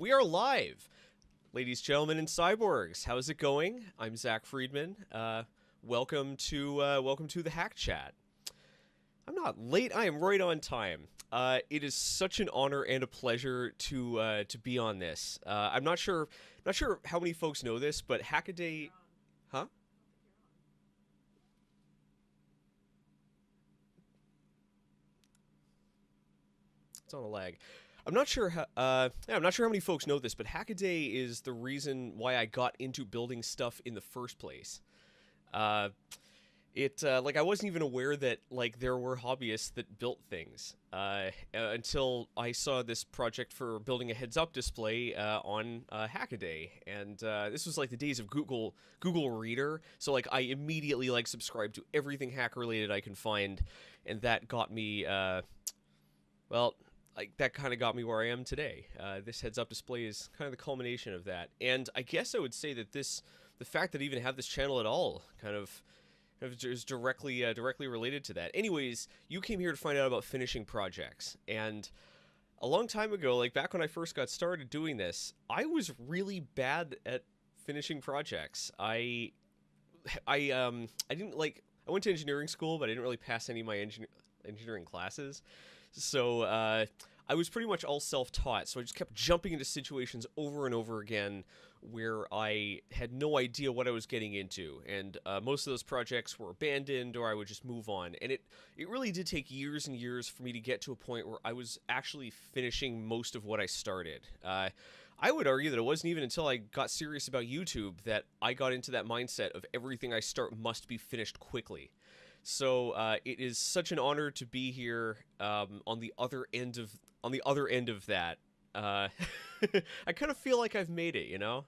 We are live, ladies, gentlemen, and cyborgs. How's it going? I'm Zack Freedman. Welcome to the HackChat. I'm not late. I am right on time. It is such an honor and a pleasure to be on this. I'm not sure how many folks know this, but Hackaday, huh? It's on a lag. I'm not sure how many folks know this, but Hackaday is the reason why I got into building stuff in the first place. Uh, like I wasn't even aware that like there were hobbyists that built things until I saw this project for building a heads-up display on Hackaday, and this was like the days of Google Reader. So like I immediately like subscribed to everything hack related I can find, and that got me well. Like that kind of got me where I am today. This heads-up display is kind of the culmination of that, and I guess I would say that the fact that I even have this channel at all, kind of is directly related to that. Anyways, you came here to find out about finishing projects, and a long time ago, like back when I first got started doing this, I was really bad at finishing projects. I didn't like I went to engineering school, but I didn't really pass any of my engineering classes. So I was pretty much all self-taught, so I just kept jumping into situations over and over again where I had no idea what I was getting into, and most of those projects were abandoned or I would just move on. And it really did take years and years for me to get to a point where I was actually finishing most of what I started. I would argue that it wasn't even until I got serious about YouTube that I got into that mindset of everything I start must be finished quickly. So it is such an honor to be here on the other end of that. Uh, I kind of feel like I've made it, you know.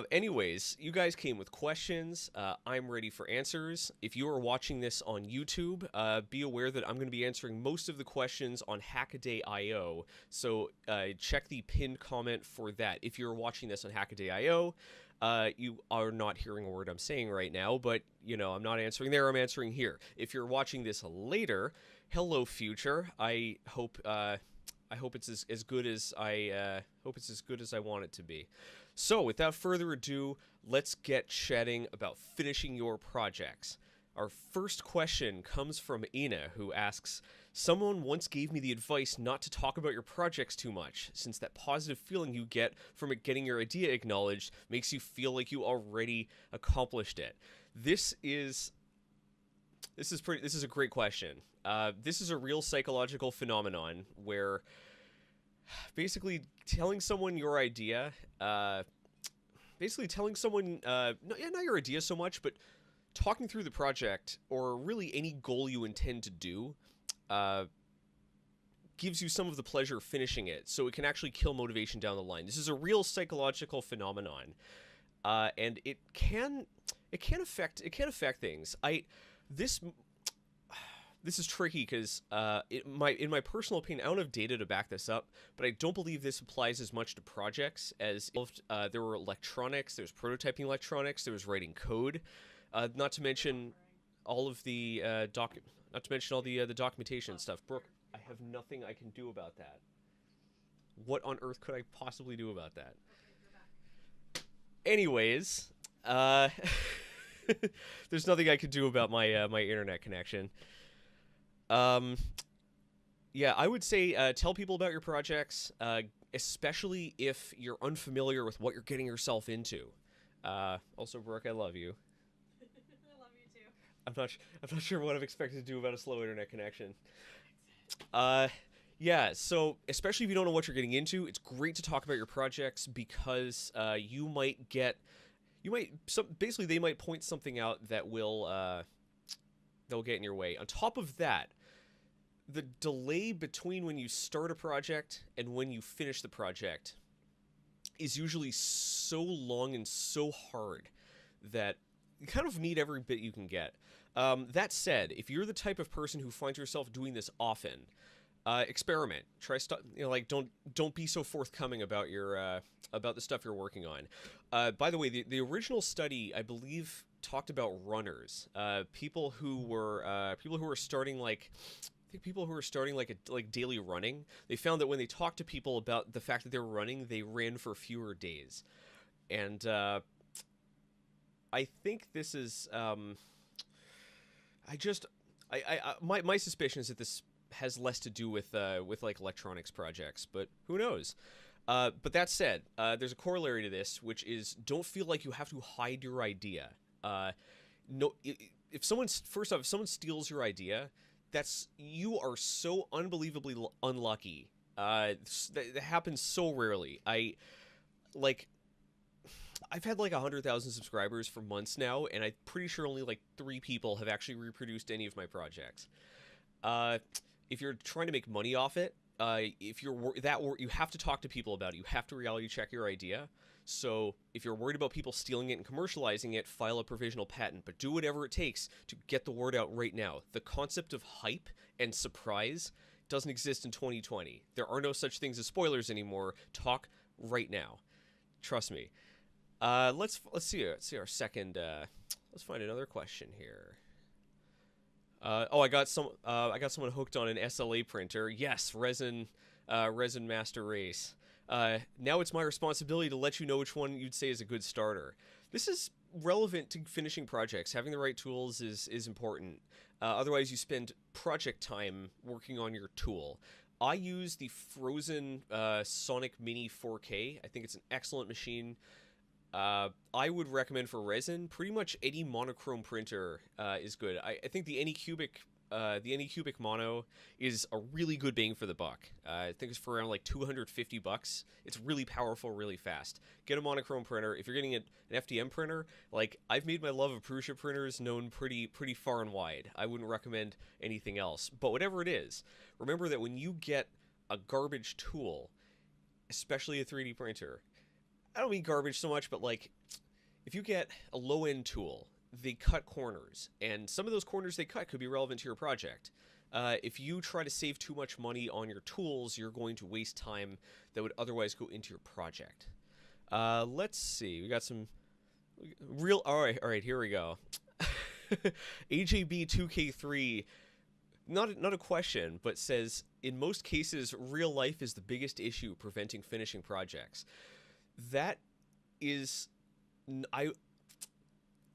Anyways, you guys came with questions. I'm ready for answers. If you are watching this on YouTube, be aware that I'm going to be answering most of the questions on Hackaday IO. So check the pinned comment for that. If you're watching this on Hackaday IO, you are not hearing a word I'm saying right now, but you know I'm not answering there. I'm answering here. If you're watching this later, hello future. I hope it's as good as I hope it's as good as I want it to be. So without further ado, let's get chatting about finishing your projects. Our first question comes from Ina, who asks, "Someone once gave me the advice not to talk about your projects too much, since that positive feeling you get from it getting your idea acknowledged makes you feel like you already accomplished it." This is a great question. This is a real psychological phenomenon where basically telling someone your idea, basically telling someone, not your idea so much, but talking through the project or really any goal you intend to do, uh, gives you some of the pleasure of finishing it, so it can actually kill motivation down the line. This is a real psychological phenomenon, and it can affect things. This this is tricky because in my personal opinion, I don't have data to back this up, but I don't believe this applies as much to projects as there were electronics, there's prototyping electronics, there was writing code, not to mention all of the not to mention all the documentation stuff. Brooke, I have nothing I can do about that. What on earth could I possibly do about that? Anyways, uh, there's nothing I could do about my internet connection. Um, yeah, I would say tell people about your projects, especially if you're unfamiliar with what you're getting yourself into. Also, Brooke, I love you. I love you too. I'm not sure what I'm expected to do about a slow internet connection. Uh, yeah, so especially if you don't know what you're getting into, it's great to talk about your projects because you might basically they might point something out that will get in your way. On top of that, the delay between when you start a project and when you finish the project is usually so long and so hard that you kind of need every bit you can get. That said, if you're the type of person who finds yourself doing this often, experiment. Try stuff. You know, like don't be so forthcoming about your about the stuff you're working on. By the way, the original study I believe talked about runners, people who were starting like think people who are starting like daily running, they found that when they talked to people about the fact that they were running, they ran for fewer days. And I think this is my suspicion is that this has less to do with like electronics projects, but who knows? But that said, there's a corollary to this, which is don't feel like you have to hide your idea. No, if someone steals your idea, you are so unbelievably unlucky. That happens so rarely. I've had like 100,000 subscribers for months now, and I'm pretty sure only like 3 people have actually reproduced any of my projects. If you're trying to make money off it, if you're you have to talk to people about it. You have to reality check your idea. So if you're worried about people stealing it and commercializing it, file a provisional patent. But do whatever it takes to get the word out right now. The concept of hype and surprise doesn't exist in 2020. There are no such things as spoilers anymore. Talk right now. Trust me. Let's see our second. Let's find another question here. I got someone hooked on an SLA printer. Yes, resin master race. Now it's my responsibility to let you know which one you'd say is a good starter. This is relevant to finishing projects. Having the right tools is important. Otherwise, you spend project time working on your tool. I use the Frozen Sonic Mini 4K. I think it's an excellent machine. I would recommend for resin, pretty much any monochrome printer is good. I think the Anycubic Mono is a really good bang for the buck. I think it's for around like $250. It's really powerful, really fast. Get a monochrome printer. If you're getting an FDM printer, like I've made my love of Prusa printers known pretty far and wide. I wouldn't recommend anything else. But whatever it is, remember that when you get a garbage tool, especially a 3D printer, I don't mean garbage so much, but like if you get a low-end tool, they cut corners, and some of those corners they cut could be relevant to your project. If you try to save too much money on your tools, you're going to waste time that would otherwise go into your project. Let's see. We got some real... All right, here we go. AJB2K3, not a question, but says, in most cases, real life is the biggest issue preventing finishing projects. That is... I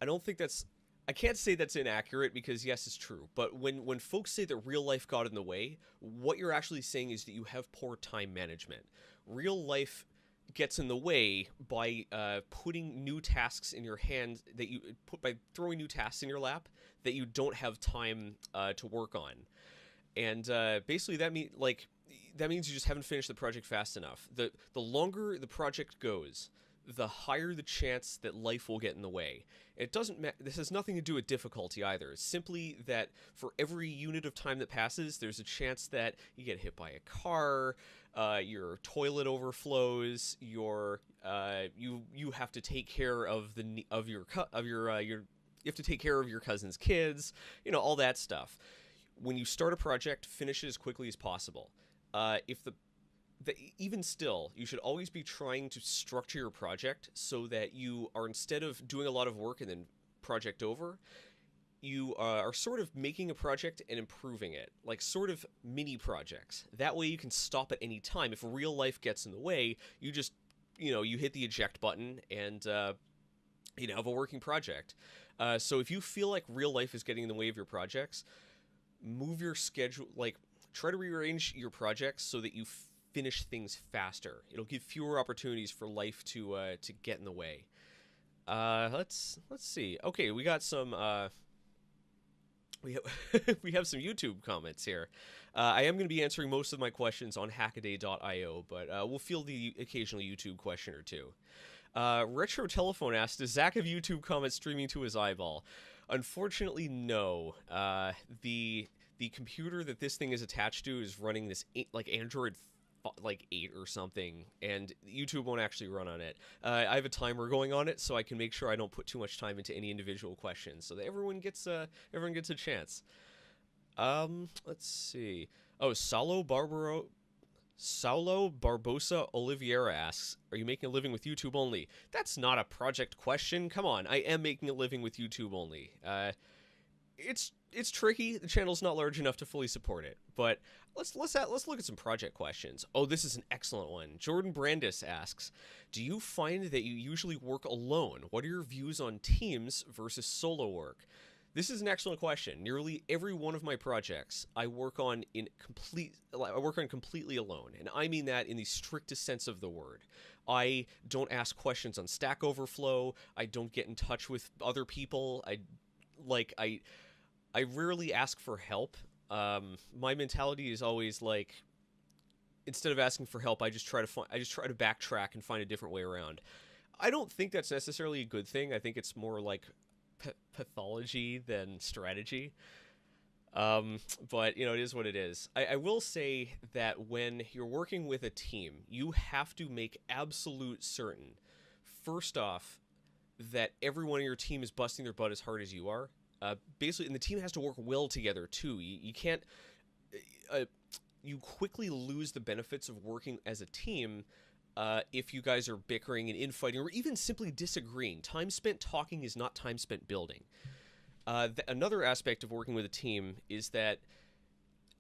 don't think that's... I can't say that's inaccurate because, yes, it's true. But when folks say that real life got in the way, what you're actually saying is that you have poor time management. Real life gets in the way by putting new tasks in your hand by throwing new tasks in your lap that you don't have time to work on. And basically that means you just haven't finished the project fast enough. The longer the project goes, the higher the chance that life will get in the way. It doesn't this has nothing to do with difficulty either. It's simply that for every unit of time that passes, there's a chance that you get hit by a car, your toilet overflows, you have to take care of your cousin's kids, all that stuff. When you start a project, finish it as quickly as possible. Even still, you should always be trying to structure your project so that you are, instead of doing a lot of work and then project over, you are sort of making a project and improving it, like sort of mini projects. That way you can stop at any time. If real life gets in the way, you just, you hit the eject button and you have a working project. So if you feel like real life is getting in the way of your projects, move your schedule, try to rearrange your projects so that you finish things faster. It'll give fewer opportunities for life to get in the way. Let's see. Okay, we got some we have some YouTube comments here. I am going to be answering most of my questions on hackaday.io, but we'll field the occasional YouTube question or two. Retro Telephone asked, does Zack have YouTube comments streaming to his eyeball? Unfortunately, no. The computer that this thing is attached to is running this Android 8 or something, and YouTube won't actually run on it. I have a timer going on it, so I can make sure I don't put too much time into any individual questions, so that everyone gets a chance. Let's see. Oh, Saulo Barbosa Oliveira asks, are you making a living with YouTube only? That's not a project question. Come on, I am making a living with YouTube only. it's tricky. The channel's not large enough to fully support it. But let's look at some project questions. Oh, this is an excellent one. Jordan Brandis asks, "Do you find that you usually work alone? What are your views on teams versus solo work?" This is an excellent question. Nearly every one of my projects I work on completely alone, and I mean that in the strictest sense of the word. I don't ask questions on Stack Overflow. I don't get in touch with other people. I rarely ask for help. My mentality is always like, instead of asking for help, I just try to backtrack and find a different way around. I don't think that's necessarily a good thing. I think it's more like pathology than strategy. But it is what it is. I will say that when you're working with a team, you have to make absolute certain, first off, that everyone on your team is busting their butt as hard as you are. Basically, and the team has to work well together too. You can't. You quickly lose the benefits of working as a team if you guys are bickering and infighting, or even simply disagreeing. Time spent talking is not time spent building. Another aspect of working with a team is that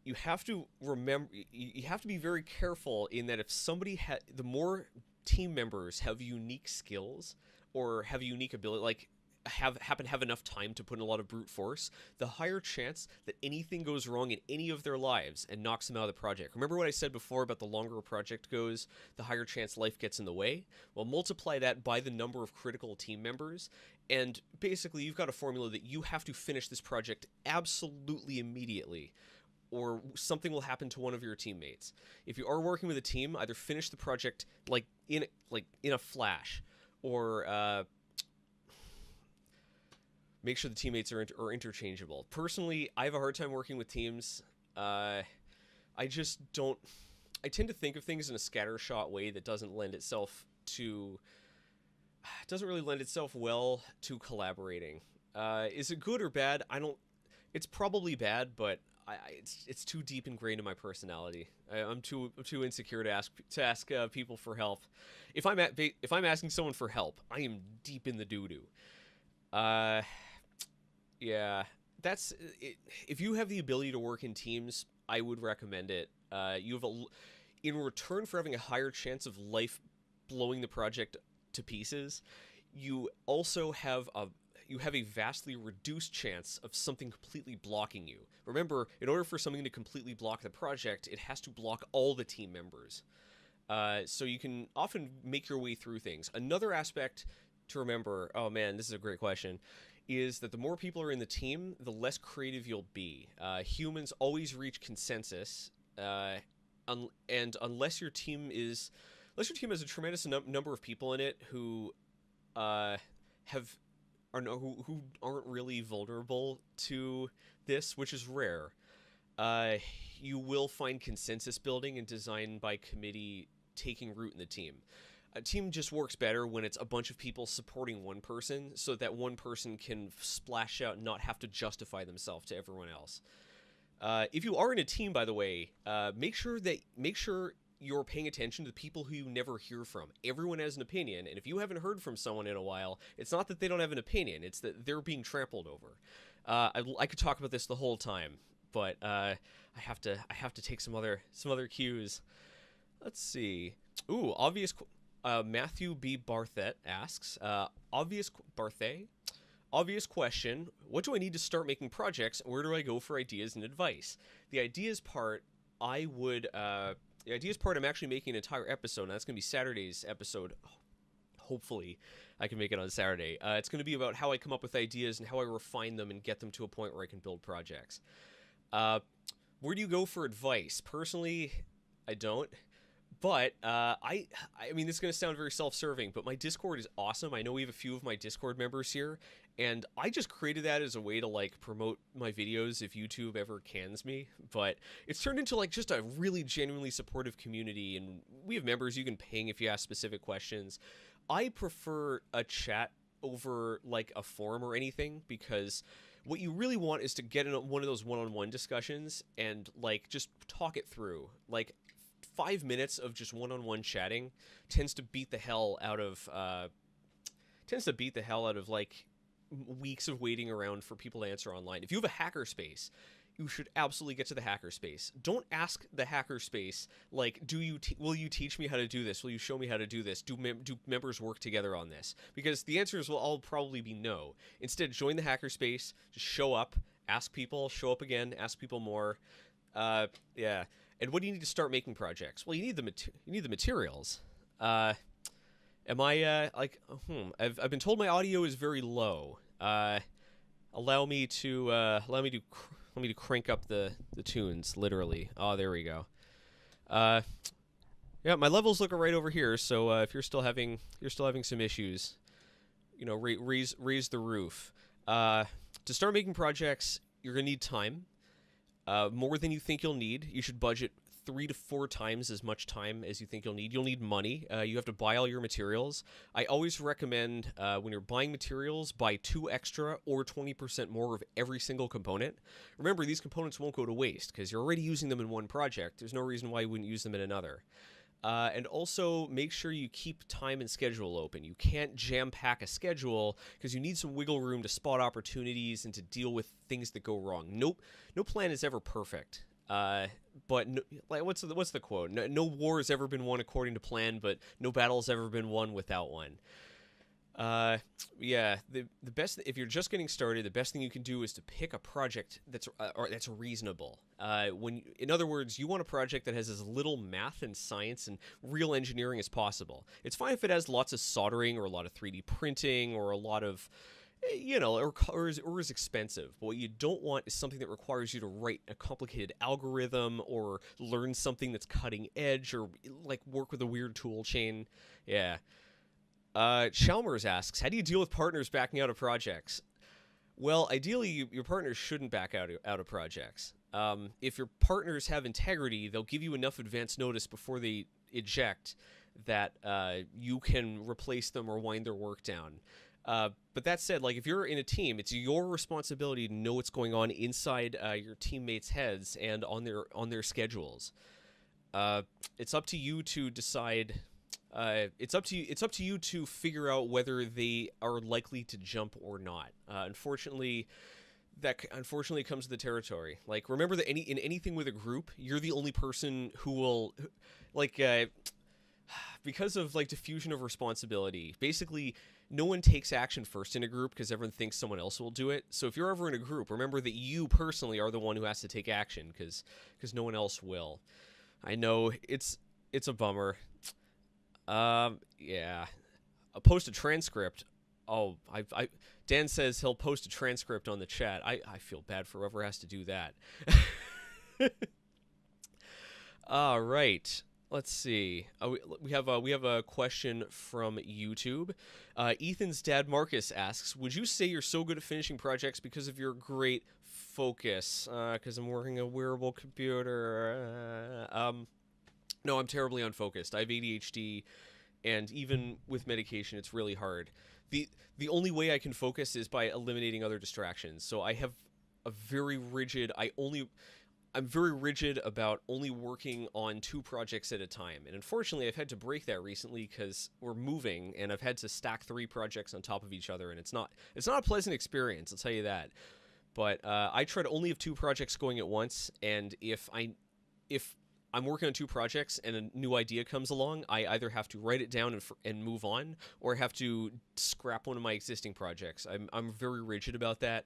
you have to remember, you have to be very careful in that if somebody the more team members have unique skills or have a unique ability, like happen to have enough time to put in a lot of brute force, the higher chance that anything goes wrong in any of their lives and knocks them out of the project. Remember what I said before about the longer a project goes, the higher chance life gets in the way? Well, multiply that by the number of critical team members, and basically you've got a formula that you have to finish this project absolutely immediately, or something will happen to one of your teammates. If you are working with a team, either finish the project in a flash, or make sure the teammates are interchangeable. Personally, I have a hard time working with teams. I just don't. I tend to think of things in a scattershot way that doesn't really lend itself well to collaborating. Is it good or bad? I don't. It's probably bad, but it's too deep ingrained in my personality. I'm too insecure to ask people for help. If I'm asking someone for help, I am deep in the doo doo. Yeah, that's it. If you have the ability to work in teams, I would recommend it. In return for having a higher chance of life blowing the project to pieces, you also have a vastly reduced chance of something completely blocking you. Remember, in order for something to completely block the project, it has to block all the team members. So you can often make your way through things. Another aspect to remember, oh man, this is a great question, is that the more people are in the team, the less creative you'll be. Humans always reach consensus, and unless your team has a tremendous number of people in it who who aren't really vulnerable to this, which is rare, you will find consensus building and design by committee taking root in the team. A team just works better when it's a bunch of people supporting one person, so that one person can splash out and not have to justify themselves to everyone else. If you are in a team, by the way, make sure you're paying attention to the people who you never hear from. Everyone has an opinion, and if you haven't heard from someone in a while, it's not that they don't have an opinion, it's that they're being trampled over. I could talk about this the whole time, but I have to take some other cues. Let's see. Ooh, obvious. Matthew B. Barthet asks, obvious question, what do I need to start making projects, and where do I go for ideas and advice? The ideas part, I'm actually making an entire episode, and that's going to be Saturday's episode. Hopefully, I can make it on Saturday. It's going to be about how I come up with ideas and how I refine them and get them to a point where I can build projects. Where do you go for advice? Personally, I don't. But, I mean, this is going to sound very self-serving, but my Discord is awesome. I know we have a few of my Discord members here, and I just created that as a way to, promote my videos if YouTube ever cans me. But it's turned into, just a really genuinely supportive community, and we have members you can ping if you ask specific questions. I prefer a chat over, a forum or anything, because what you really want is to get in one of those one-on-one discussions and, just talk it through. 5 minutes of just one-on-one chatting tends to beat the hell out of weeks of waiting around for people to answer online. If you have a hackerspace, you should absolutely get to the hackerspace. Don't ask the hackerspace, like, will you teach me how to do this? Will you show me how to do this? Do members work together on this? Because the answers will all probably be no. Instead, join the hackerspace, just show up, ask people, show up again, ask people more. Yeah. And what do you need to start making projects? Well, you need the materials. Am I I've been told my audio is very low. Allow me to crank up the tunes, literally. Oh, there we go. Yeah, my levels look right over here. So if you're still having some issues, you know, raise the roof. To start making projects, you're gonna need time, more than you think you'll need. You should budget 3 to 4 times as much time as you think you'll need. You'll need money. You have to buy all your materials. I always recommend when you're buying materials, buy 2 extra or 20% more of every single component. Remember, these components won't go to waste because you're already using them in one project. There's no reason why you wouldn't use them in another. And also make sure you keep time and schedule open. You can't jam-pack a schedule because you need some wiggle room to spot opportunities and to deal with things that go wrong. No plan is ever perfect. But no, like what's the quote? No war has ever been won according to plan, but no battle has ever been won without one. Yeah, the best, if you're just getting started, the best thing you can do is to pick a project that's reasonable. In other words, you want a project that has as little math and science and real engineering as possible. It's fine if it has lots of soldering or a lot of 3D printing or a lot of, you know, or is expensive. But what you don't want is something that requires you to write a complicated algorithm or learn something that's cutting edge or like work with a weird tool chain. Yeah. Chalmers asks, how do you deal with partners backing out of projects? Well, ideally, your partners shouldn't back out of projects. If your partners have integrity, they'll give you enough advance notice before they eject that you can replace them or wind their work down. But that said, like if you're in a team, it's your responsibility to know what's going on inside your teammates' heads and on their schedules. It's up to you to decide. It's up to you to figure out whether they are likely to jump or not. Unfortunately, that comes to the territory. Like remember that in anything with a group, you're the only person who will, because of like diffusion of responsibility. Basically, no one takes action first in a group because everyone thinks someone else will do it. So if you're ever in a group, remember that you personally are the one who has to take action because no one else will. I know it's a bummer. Yeah. I'll post a transcript. Oh, Dan says he'll post a transcript on the chat. I feel bad for whoever has to do that. All right. Let's see. We have a question from YouTube. Ethan's dad Marcus asks, "Would you say you're so good at finishing projects because of your great focus? Because I'm working a wearable computer." No, I'm terribly unfocused. I have ADHD, and even with medication, it's really hard. The only way I can focus is by eliminating other distractions. So I have a very rigid. I'm very rigid about only working on 2 projects at a time. And unfortunately, I've had to break that recently because we're moving and I've had to stack 3 projects on top of each other. And it's not a pleasant experience, I'll tell you that. But I try to only have 2 projects going at once. And if I'm working on 2 projects and a new idea comes along, I either have to write it down and move on, or I have to scrap one of my existing projects. I'm very rigid about that.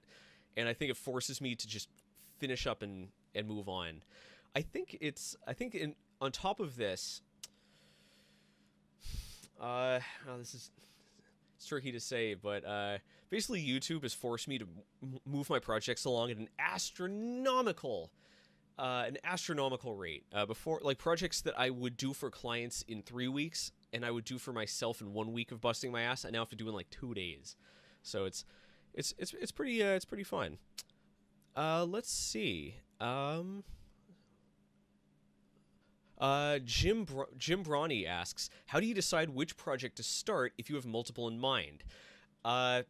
And I think it forces me to just finish up and move on. On top of this, this is tricky to say, but basically YouTube has forced me to move my projects along at an astronomical rate. Before, like pretty that I would do for clients in 3 weeks and I would do for myself in 1 week of busting my ass, I now have to do in like 2 days. So it's pretty fun. Let's see. Jim Brawny asks, how do you decide which project to start if you have multiple in mind? I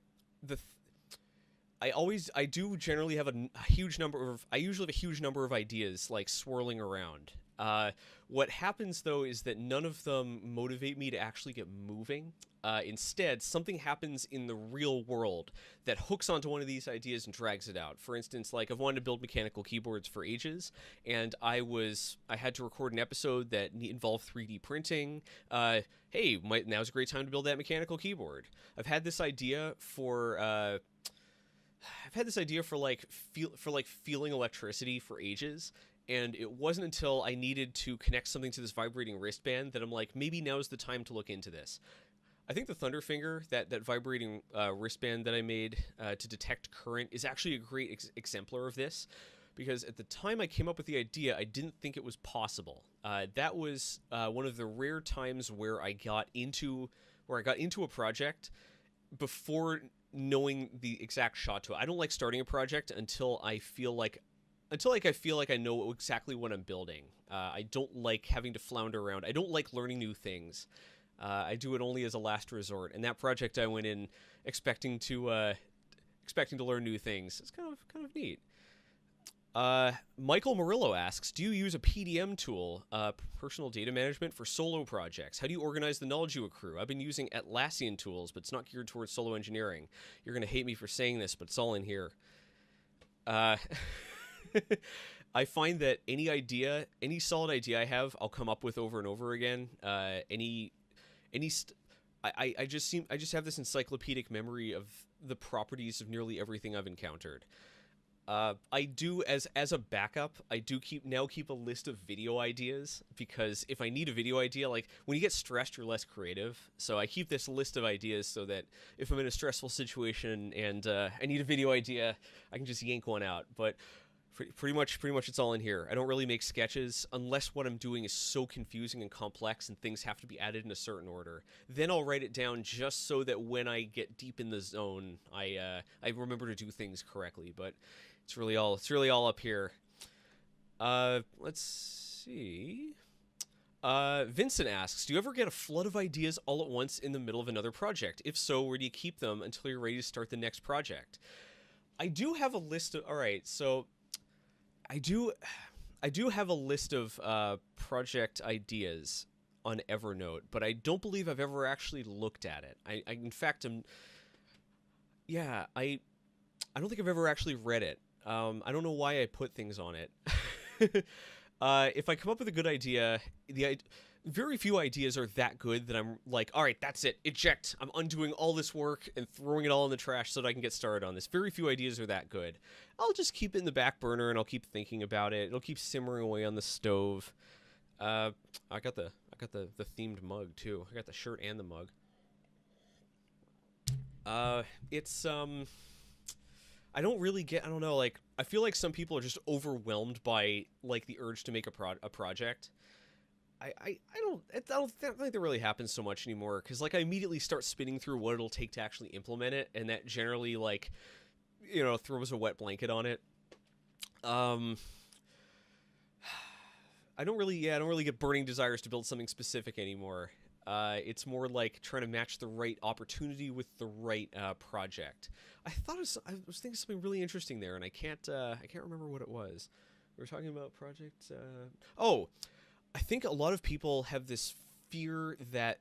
usually have a huge number of ideas like swirling around. What happens, though, is that none of them motivate me to actually get moving. Instead, something happens in the real world that hooks onto one of these ideas and drags it out. For instance, like I've wanted to build mechanical keyboards for ages, and I had to record an episode that involved 3D printing. Now's a great time to build that mechanical keyboard. I've had this idea for feeling electricity for ages. And it wasn't until I needed to connect something to this vibrating wristband that I'm like, maybe now's the time to look into this. I think the Thunderfinger, that vibrating wristband that I made to detect current, is actually a great exemplar of this, because at the time I came up with the idea, I didn't think it was possible. That was one of the rare times where I got into a project before knowing the exact shot to it. I don't like starting a project until I feel like I know exactly what I'm building. I don't like having to flounder around. I don't like learning new things. I do it only as a last resort. And that project I went in expecting to learn new things. It's kind of neat. Michael Murillo asks, do you use a PDM tool, personal data management, for solo projects? How do you organize the knowledge you accrue? I've been using Atlassian tools, but it's not geared towards solo engineering. You're going to hate me for saying this, but it's all in here. I find that any solid idea I have, I'll come up with over and over again. I just have this encyclopedic memory of the properties of nearly everything I've encountered. I do, as a backup, I do keep a list of video ideas, because if I need a video idea, like when you get stressed, you're less creative. So I keep this list of ideas so that if I'm in a stressful situation and I need a video idea, I can just yank one out. But pretty much it's all in here. I don't really make sketches unless what I'm doing is so confusing and complex and things have to be added in a certain order. Then I'll write it down just so that when I get deep in the zone, I remember to do things correctly. But it's really all up here. Let's see. Vincent asks, do you ever get a flood of ideas all at once in the middle of another project? If so, where do you keep them until you're ready to start the next project? I do have a list of... All right, so... I do have a list of project ideas on Evernote, but I don't believe I've ever actually looked at it. I in fact am... Yeah, I don't think I've ever actually read it. I don't know why I put things on it. If I come up with a good idea, very few ideas are that good that I'm like, all right, that's it, eject. I'm undoing all this work and throwing it all in the trash so that I can get started on this. Very few ideas are that good. I'll just keep it in the back burner and I'll keep thinking about it. It'll keep simmering away on the stove. I got the themed mug too. I got the shirt and the mug. It's I don't know, like, I feel like some people are just overwhelmed by, like, the urge to make a project. I don't think that really happens so much anymore, because, like, I immediately start spinning through what it'll take to actually implement it, and that generally, like, you know, throws a wet blanket on it. I don't really get burning desires to build something specific anymore. It's more like trying to match the right opportunity with the right project. I was thinking something really interesting there, and I can't remember what it was. We were talking about projects. I think a lot of people have this fear that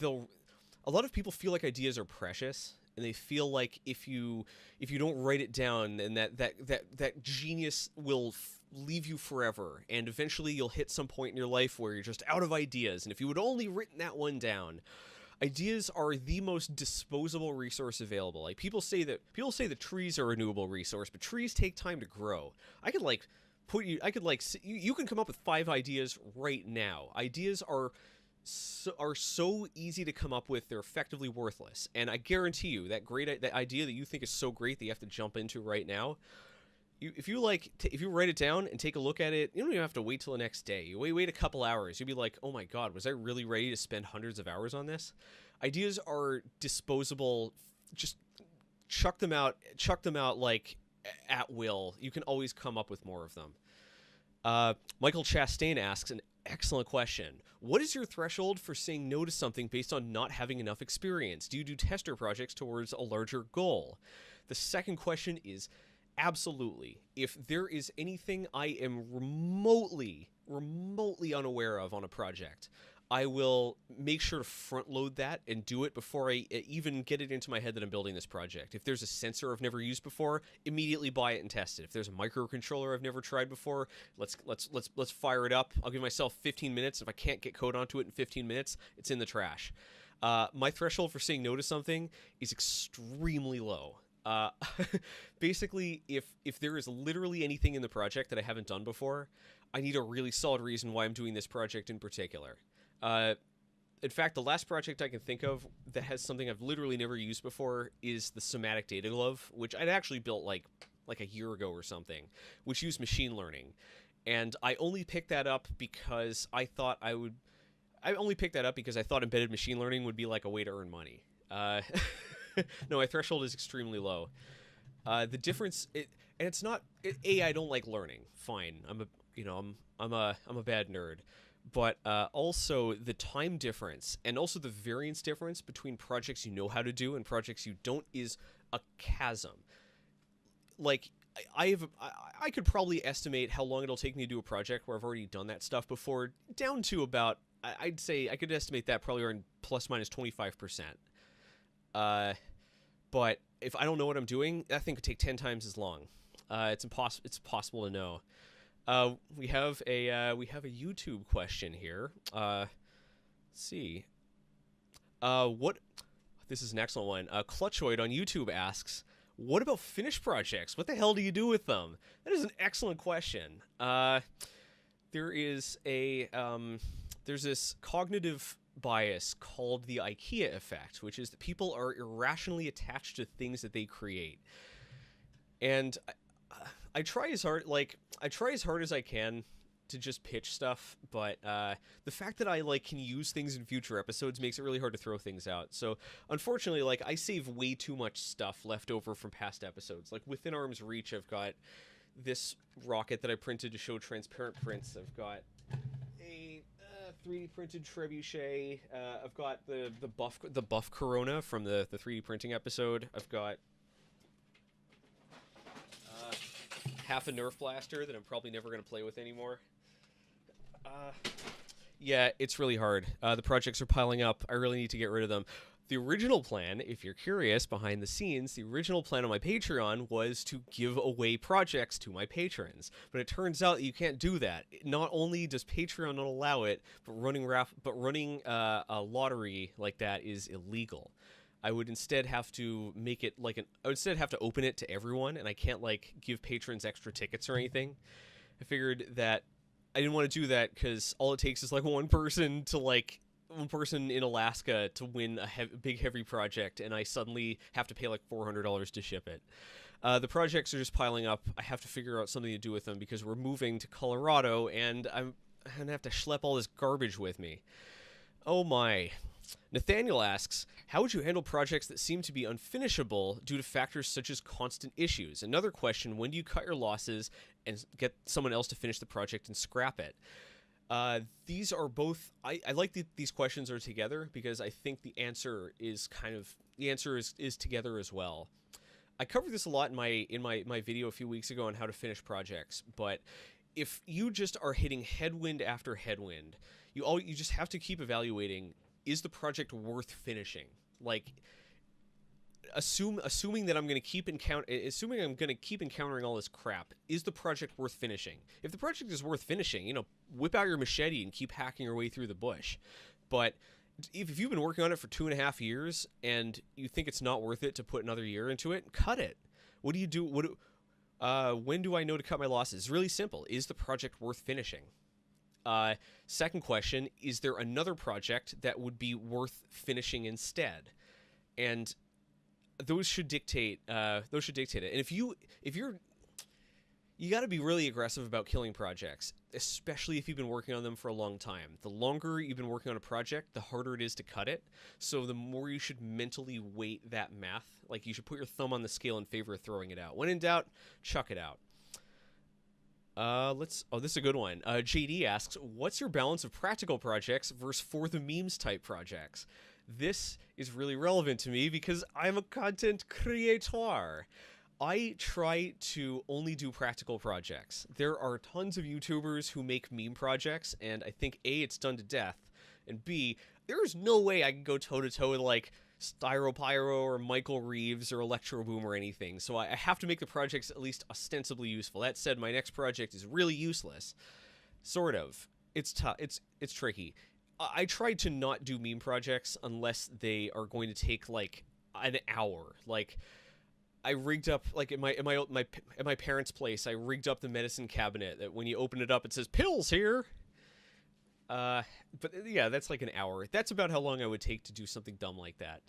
a lot of people feel like ideas are precious, and they feel like if you don't write it down, then that genius will leave you forever, and eventually you'll hit some point in your life where you're just out of ideas. And if you had only written that one down. Ideas are the most disposable resource available. Like, people say that trees are a renewable resource, but trees take time to grow. You can come up with 5 ideas right now. Ideas are so easy to come up with, they're effectively worthless. And I guarantee you that idea that you think is so great that you have to jump into right now, if you write it down and take a look at it, you don't even have to wait till the next day. You wait a couple hours. You'll be like, oh my god, was I really ready to spend hundreds of hours on this? Ideas are disposable. Just chuck them out like at will. You can always come up with more of them. Michael Chastain asks an excellent question. What is your threshold for saying no to something based on not having enough experience? Do you do tester projects towards a larger goal? The second question is absolutely. If there is anything I am remotely remotely unaware of on a project, I will make sure to front load that and do it before I even get it into my head that I'm building this project. If there's a sensor I've never used before, immediately buy it and test it. If there's a microcontroller I've never tried before, let's fire it up. I'll give myself 15 minutes. If I can't get code onto it in 15 minutes, it's in the trash. My threshold for saying no to something is extremely low. Basically, if there is literally anything in the project that I haven't done before, I need a really solid reason why I'm doing this project in particular. In fact, the last project I can think of that has something I've literally never used before is the somatic data glove, which I'd actually built like a year ago or something, which used machine learning. And I only picked that up because I thought embedded machine learning would be like a way to earn money. No, my threshold is extremely low. The difference, it's not. I don't like learning. Fine, I'm a bad nerd. But also the time difference and also the variance difference between projects you know how to do and projects you don't is a chasm. Like I could probably estimate how long it'll take me to do a project where I've already done that stuff before, down to about, I'd say I could estimate that probably around plus minus 25%. But if I don't know what I'm doing, that thing could take 10 times as long. It's possible to know. We have a YouTube question here. Let's see. This is an excellent one. Clutchoid on YouTube asks, what about finished projects? What the hell do you do with them? That is an excellent question. There's this cognitive bias called the IKEA effect, which is that people are irrationally attached to things that they create. And I try as hard as I can to just pitch stuff, but the fact that I can use things in future episodes makes it really hard to throw things out. So unfortunately, I save way too much stuff left over from past episodes. Like within arm's reach, I've got this rocket that I printed to show transparent prints. I've got a 3D printed trebuchet. I've got the buff Corona from the 3D printing episode. I've got half a Nerf blaster that I'm probably never going to play with anymore. Yeah, it's really hard. The projects are piling up. I really need to get rid of them. The original plan, if you're curious, behind the scenes, the original plan on my Patreon was to give away projects to my patrons. But it turns out that you can't do that. Not only does Patreon not allow it, but running a lottery like that is illegal. I would instead have to make it I would instead have to open it to everyone, and I can't give patrons extra tickets or anything. I figured that I didn't want to do that because all it takes is one person in Alaska to win a big heavy project, and I suddenly have to pay $400 to ship it. The projects are just piling up. I have to figure out something to do with them because we're moving to Colorado, and I'm gonna have to schlep all this garbage with me. Oh my. Nathaniel asks, how would you handle projects that seem to be unfinishable due to factors such as constant issues? Another question, when do you cut your losses and get someone else to finish the project and scrap it? These are both, I like these questions are together because I think the answer is is together as well. I covered this a lot in my video a few weeks ago on how to finish projects, but if you just are hitting headwind after headwind, you just have to keep evaluating, is the project worth finishing? Assuming that I'm going to keep encountering all this crap, is the project worth finishing? If the project is worth finishing, whip out your machete and keep hacking your way through the bush. But if you've been working on it for 2.5 years and you think it's not worth it to put another year into it, cut it. What do you do? When do I know to cut my losses? It's really simple. Is the project worth finishing? Second question, is there another project that would be worth finishing instead? And those should dictate it. And if you got to be really aggressive about killing projects, especially if you've been working on them for a long time. The longer you've been working on a project, the harder it is to cut it. So the more you should mentally weight that math. You should put your thumb on the scale in favor of throwing it out. When in doubt, chuck it out. This is a good one. JD asks, what's your balance of practical projects versus for the memes type projects? This is really relevant to me because I'm a content creator. I try to only do practical projects. There are tons of YouTubers who make meme projects, and I think A, it's done to death, and B, there's no way I can go toe-to-toe with, like, Styropyro or Michael Reeves or Electro Boom or anything, so I have to make the projects at least ostensibly useful. That said, my next project is really useless. Sort of. It's tough. It's tricky. I try to not do meme projects unless they are going to take, like, an hour. Like, I rigged up, like, at my parents' place, I rigged up the medicine cabinet that when you open it up, it says, "Pills here!" But yeah, that's like an hour. That's about how long I would take to do something dumb like that.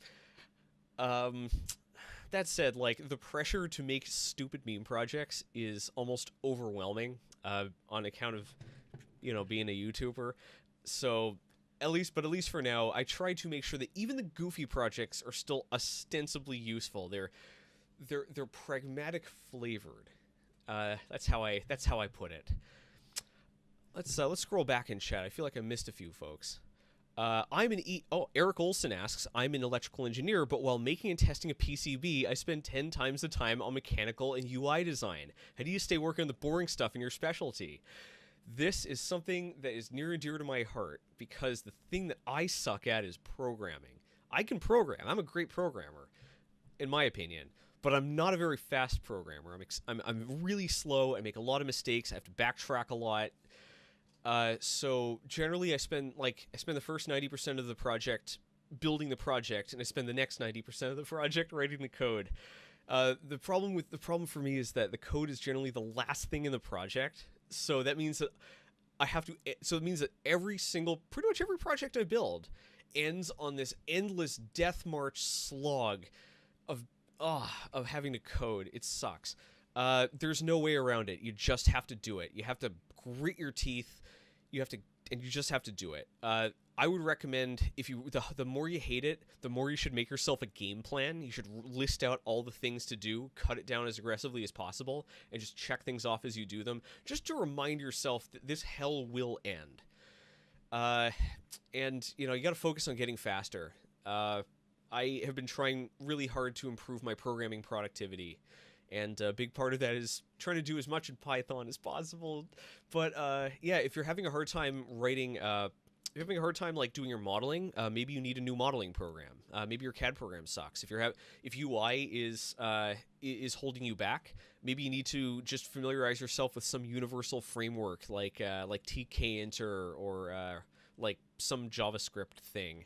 That said, like, the pressure to make stupid meme projects is almost overwhelming, on account of, being a YouTuber. So, at least for now, I try to make sure that even the goofy projects are still ostensibly useful. They're pragmatic flavored. That's how I put it. Let's scroll back in chat. I feel like I missed a few folks. Eric Olson asks, I'm an electrical engineer, but while making and testing a PCB, I spend 10 times the time on mechanical and UI design. How do you stay working on the boring stuff in your specialty? This is something that is near and dear to my heart, because the thing that I suck at is programming. I can program. I'm a great programmer, in my opinion, but I'm not a very fast programmer. I'm really slow. I make a lot of mistakes. I have to backtrack a lot. So generally I spend the first 90% of the project building the project, and I spend the next 90% of the project writing the code. The problem for me is that the code is generally the last thing in the project. So that means that pretty much every project I build ends on this endless death march slog of having to code. It sucks. There's no way around it. You just have to do it. You have to grit your teeth. You just have to do it. I would recommend, the more you hate it, the more you should make yourself a game plan. You should list out all the things to do, cut it down as aggressively as possible, and just check things off as you do them, just to remind yourself that this hell will end. And you got to focus on getting faster. I have been trying really hard to improve my programming productivity. And a big part of that is trying to do as much in Python as possible. But yeah, if you're having a hard time writing, if you're having a hard time like doing your modeling, maybe you need a new modeling program. Maybe your CAD program sucks. If UI is holding you back, maybe you need to just familiarize yourself with some universal framework like TK-Inter or like some JavaScript thing.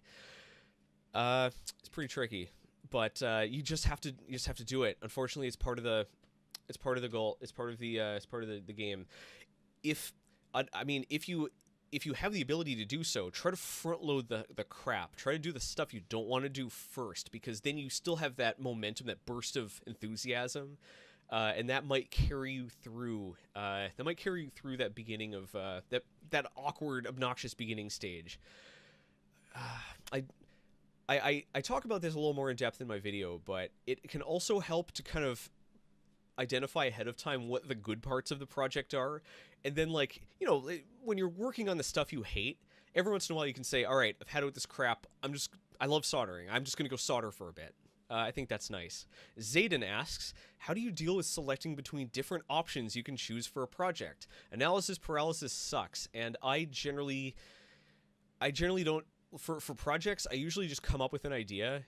It's pretty tricky. But you just have to do it. Unfortunately, it's part of the goal. It's part of the game. If you have the ability to do so, try to front load the crap. Try to do the stuff you don't want to do first, because then you still have that momentum, that burst of enthusiasm, and that might carry you through. That beginning of that awkward, obnoxious beginning stage. I talk about this a little more in depth in my video, but it can also help to kind of identify ahead of time what the good parts of the project are. And then, when you're working on the stuff you hate, every once in a while you can say, all right, I've had it with this crap. I love soldering. I'm just going to go solder for a bit. I think that's nice. Zayden asks, how do you deal with selecting between different options you can choose for a project? Analysis paralysis sucks, and I generally don't. For projects, I usually just come up with an idea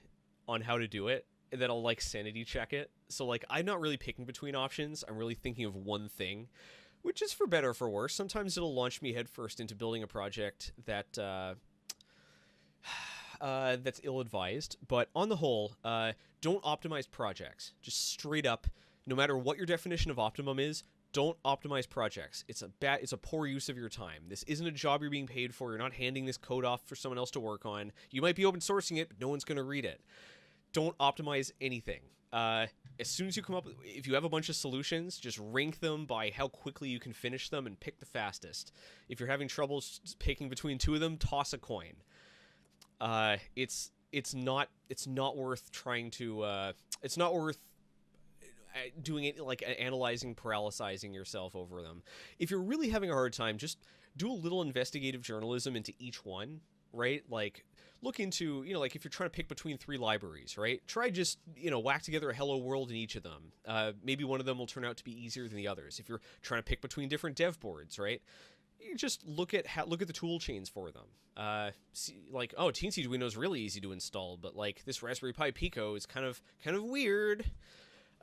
on how to do it, and then I'll sanity check it. So I'm not really picking between options. I'm really thinking of one thing, which is for better or for worse. Sometimes it'll launch me headfirst into building a project that that's ill-advised. But on the whole, don't optimize projects. Just straight up, no matter what your definition of optimum is, don't optimize projects. It's a poor use of your time. This isn't a job you're being paid for. You're not handing this code off for someone else to work on. You might be open sourcing it, but no one's going to read it. Don't optimize anything. As soon as you come up, if you have a bunch of solutions, just rank them by how quickly you can finish them and pick the fastest. If you're having trouble picking between two of them, toss a coin. It's not worth trying to. It's not worth doing it analyzing, paralysizing yourself over them. If you're really having a hard time, just do a little investigative journalism into each one. right? Like, look into, like if you're trying to pick between 3 libraries, right? Try just, whack together a hello world in each of them. Maybe one of them will turn out to be easier than the others. If you're trying to pick between different dev boards, right? You just look at the tool chains for them. Like, oh, Teensy Arduino is really easy to install, but like this Raspberry Pi Pico is kind of weird.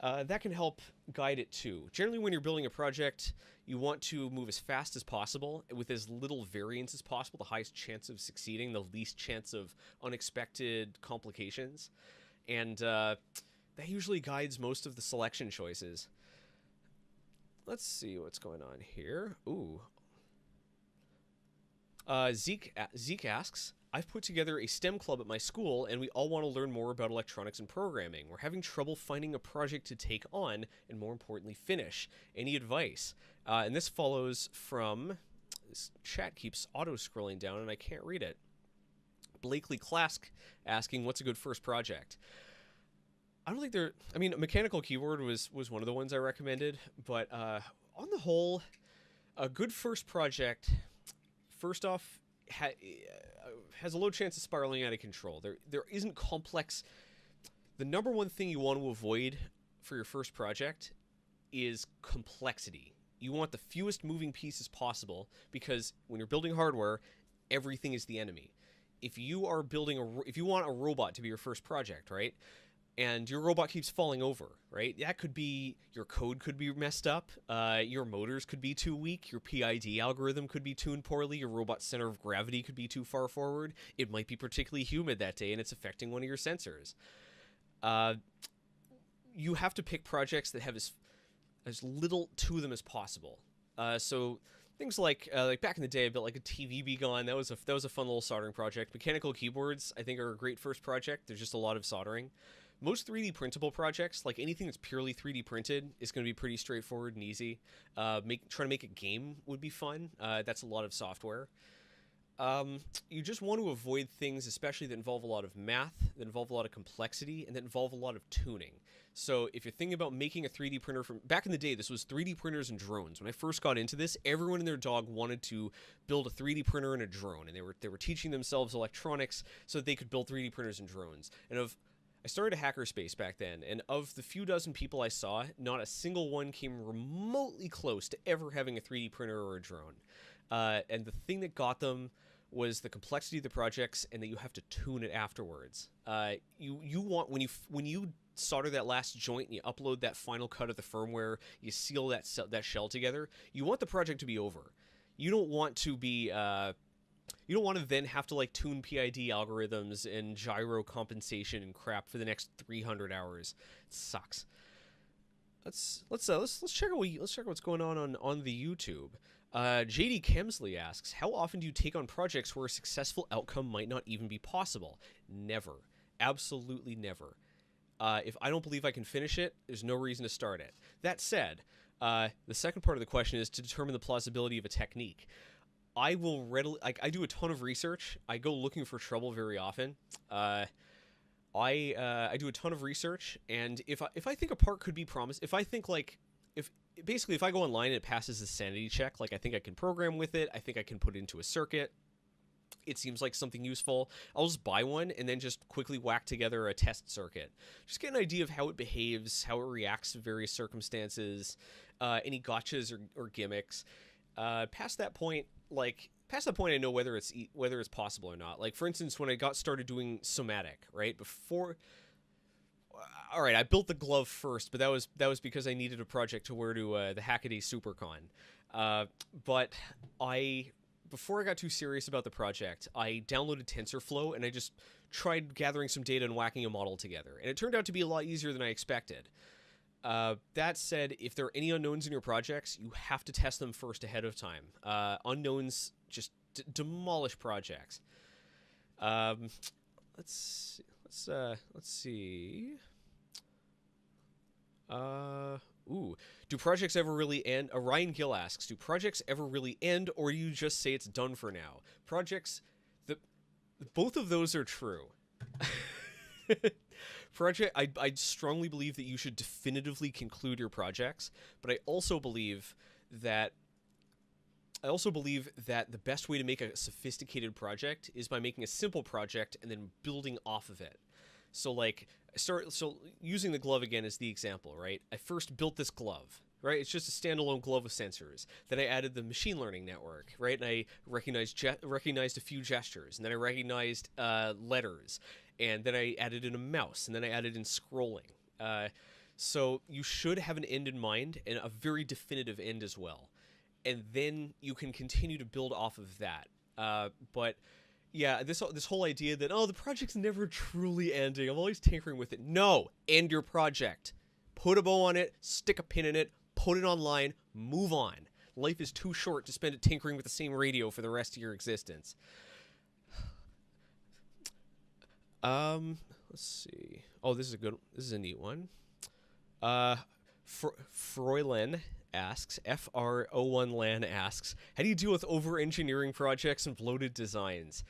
That can help guide it too. Generally, when you're building a project, you want to move as fast as possible with as little variance as possible, the highest chance of succeeding, the least chance of unexpected complications. And that usually guides most of the selection choices. Let's see what's going on here. Ooh. Zeke asks, I've put together a STEM club at my school, and we all want to learn more about electronics and programming. We're having trouble finding a project to take on, and more importantly, finish. Any advice? And this follows from... This chat keeps auto-scrolling down, and I can't read it. Blakely Clask asking, what's a good first project? I don't think there... I mean, Mechanical Keyboard was one of the ones I recommended, but on the whole, a good first project, first off, has a low chance of spiraling out of control. There isn't complex... The number one thing you want to avoid for your first project is complexity. You want the fewest moving pieces possible, because when you're building hardware, everything is the enemy. If you are building if you want a robot to be your first project, right? And your robot keeps falling over, right? That could be, your code could be messed up, your motors could be too weak, your PID algorithm could be tuned poorly, your robot's center of gravity could be too far forward, it might be particularly humid that day and it's affecting one of your sensors. You have to pick projects that have as little to them as possible. So things like back in the day, I built like a TV begon. That was a fun little soldering project. Mechanical keyboards, I think, are a great first project. There's just a lot of soldering. Most 3D printable projects, like anything that's purely 3D printed, is going to be pretty straightforward and easy. Trying to make a game would be fun. That's a lot of software. You just want to avoid things, especially that involve a lot of math, that involve a lot of complexity, and that involve a lot of tuning. So if you're thinking about making a 3D printer from... Back in the day, this was 3D printers and drones. When I first got into this, everyone and their dog wanted to build a 3D printer and a drone, and they were teaching themselves electronics so that they could build 3D printers and drones. And I started a hackerspace back then, and of the few dozen people I saw, not a single one came remotely close to ever having a 3D printer or a drone. And the thing that got them was the complexity of the projects, and that you have to tune it afterwards. You want, when you solder that last joint and you upload that final cut of the firmware, you seal that shell together, you want the project to be over. You don't want to be... You don't want to then have to like tune PID algorithms and gyro compensation and crap for the next 300 hours. It sucks. Let's check out what's going on the YouTube. JD Kemsley asks, how often do you take on projects where a successful outcome might not even be possible? Never. Absolutely never. If I don't believe I can finish it, there's no reason to start it. That said, the second part of the question is to determine the plausibility of a technique. I will readily... I do a ton of research. I go looking for trouble very often. I do a ton of research, and if I think a part could be promised... If I think, like... Basically, if I go online and it passes the sanity check, like I think I can program with it, I think I can put it into a circuit, it seems like something useful, I'll just buy one and then just quickly whack together a test circuit. Just get an idea of how it behaves, how it reacts to various circumstances, any gotchas or gimmicks. Past that point, I know whether it's possible or not. Like, for instance, when I got started doing somatic, right? All right, I built the glove first, but that was because I needed a project to wear to the Hackaday SuperCon. But before I got too serious about the project, I downloaded TensorFlow and I just tried gathering some data and whacking a model together. And it turned out to be a lot easier than I expected. That said, if there are any unknowns in your projects, you have to test them first ahead of time. Unknowns just demolish projects. Let's see. Do projects ever really end? Ryan Gill asks, do projects ever really end, or do you just say it's done for now? Projects, both of those are true. I strongly believe that you should definitively conclude your projects, but I also believe that I also believe that the best way to make a sophisticated project is by making a simple project and then building off of it. So like so using the glove again as the example, right? I first built this glove, right? It's just a standalone glove with sensors. Then I added the machine learning network, right? And I recognized a few gestures, and then I recognized letters, and then I added in a mouse, and then I added in scrolling. So you should have an end in mind, and a very definitive end as well. And then you can continue to build off of that. But yeah, this whole idea that, oh, the project's never truly ending, I'm always tinkering with it. No, end your project. Put a bow on it, stick a pin in it, put it online, move on. Life is too short to spend it tinkering with the same radio for the rest of your existence. Let's see. Oh, this is a neat one. Froylan asks, FR01 LAN asks, how do you deal with over-engineering projects and bloated designs?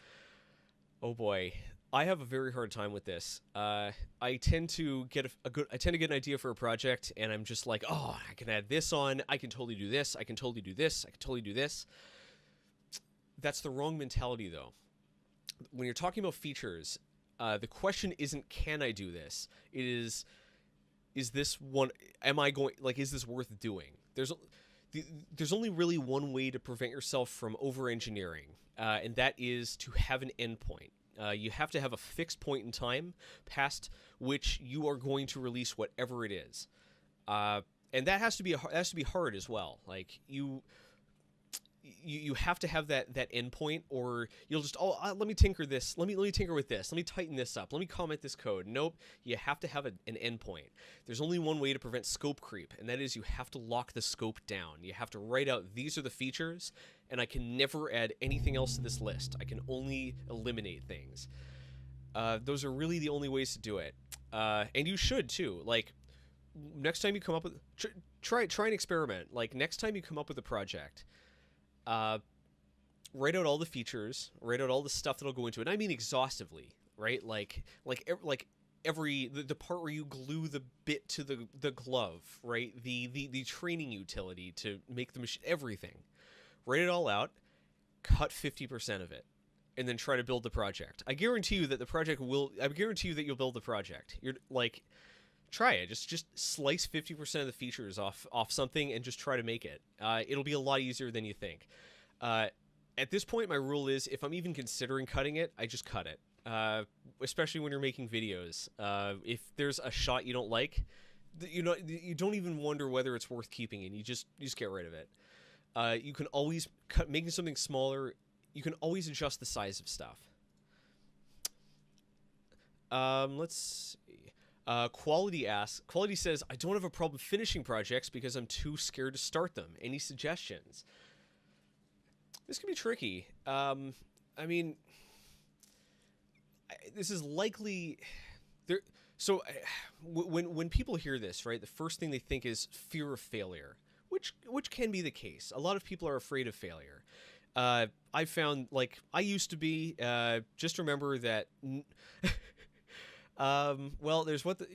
Oh boy, I have a very hard time with this. I tend to get an idea for a project, and I'm just like, oh, I can add this on, I can totally do this, I can totally do this, I can totally do this. That's the wrong mentality, though. When you're talking about features, the question isn't, can I do this? It is this one, is this worth doing? There's only really one way to prevent yourself from over-engineering, and that is to have an endpoint. You have to have a fixed point in time past which you are going to release whatever it is, and that has to be hard as well. Like you have to have that endpoint, or you'll just, let me tinker this. Let me tinker with this. Let me tighten this up. Let me comment this code. Nope. You have to have an endpoint. There's only one way to prevent scope creep, and that is you have to lock the scope down. You have to write out, these are the features, and I can never add anything else to this list. I can only eliminate things. Those are really the only ways to do it. And you should too. Like, next time you come up with, try an experiment. Like, next time you come up with a project, write out all the features, write out all the stuff that'll go into it. And I mean exhaustively, right? Like the part where you glue the bit to the glove, right? The training utility to make the machine, everything. Write it all out, cut 50% of it, and then try to build the project. I guarantee you that you'll build the project. You're like, try it. Just slice 50% of the features off something and just try to make it. It'll be a lot easier than you think. At this point, my rule is, if I'm even considering cutting it, I just cut it. Especially when you're making videos. If there's a shot you don't like, you don't even wonder whether it's worth keeping, and you just get rid of it. You can always making something smaller. You can always adjust the size of stuff. Let's see. Quality says, I don't have a problem finishing projects because I'm too scared to start them. Any suggestions? This can be tricky. I mean, this is likely there. So when people hear this, right, the first thing they think is fear of failure, which can be the case. A lot of people are afraid of failure. I found, like, I used to be. Just remember that. Well, there's what the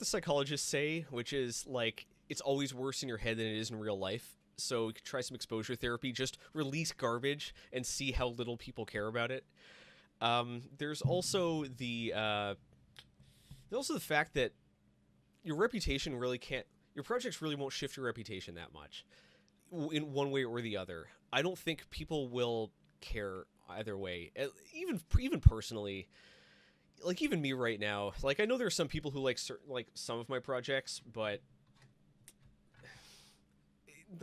psychologists say, which is like, it's always worse in your head than it is in real life. So you could try some exposure therapy. Just release garbage and see how little people care about it. There's also the fact that your reputation really can't. Your projects really won't shift your reputation that much, in one way or the other. I don't think people will care either way. Even personally, like, even me right now, like, I know there are some people who like some of my projects, but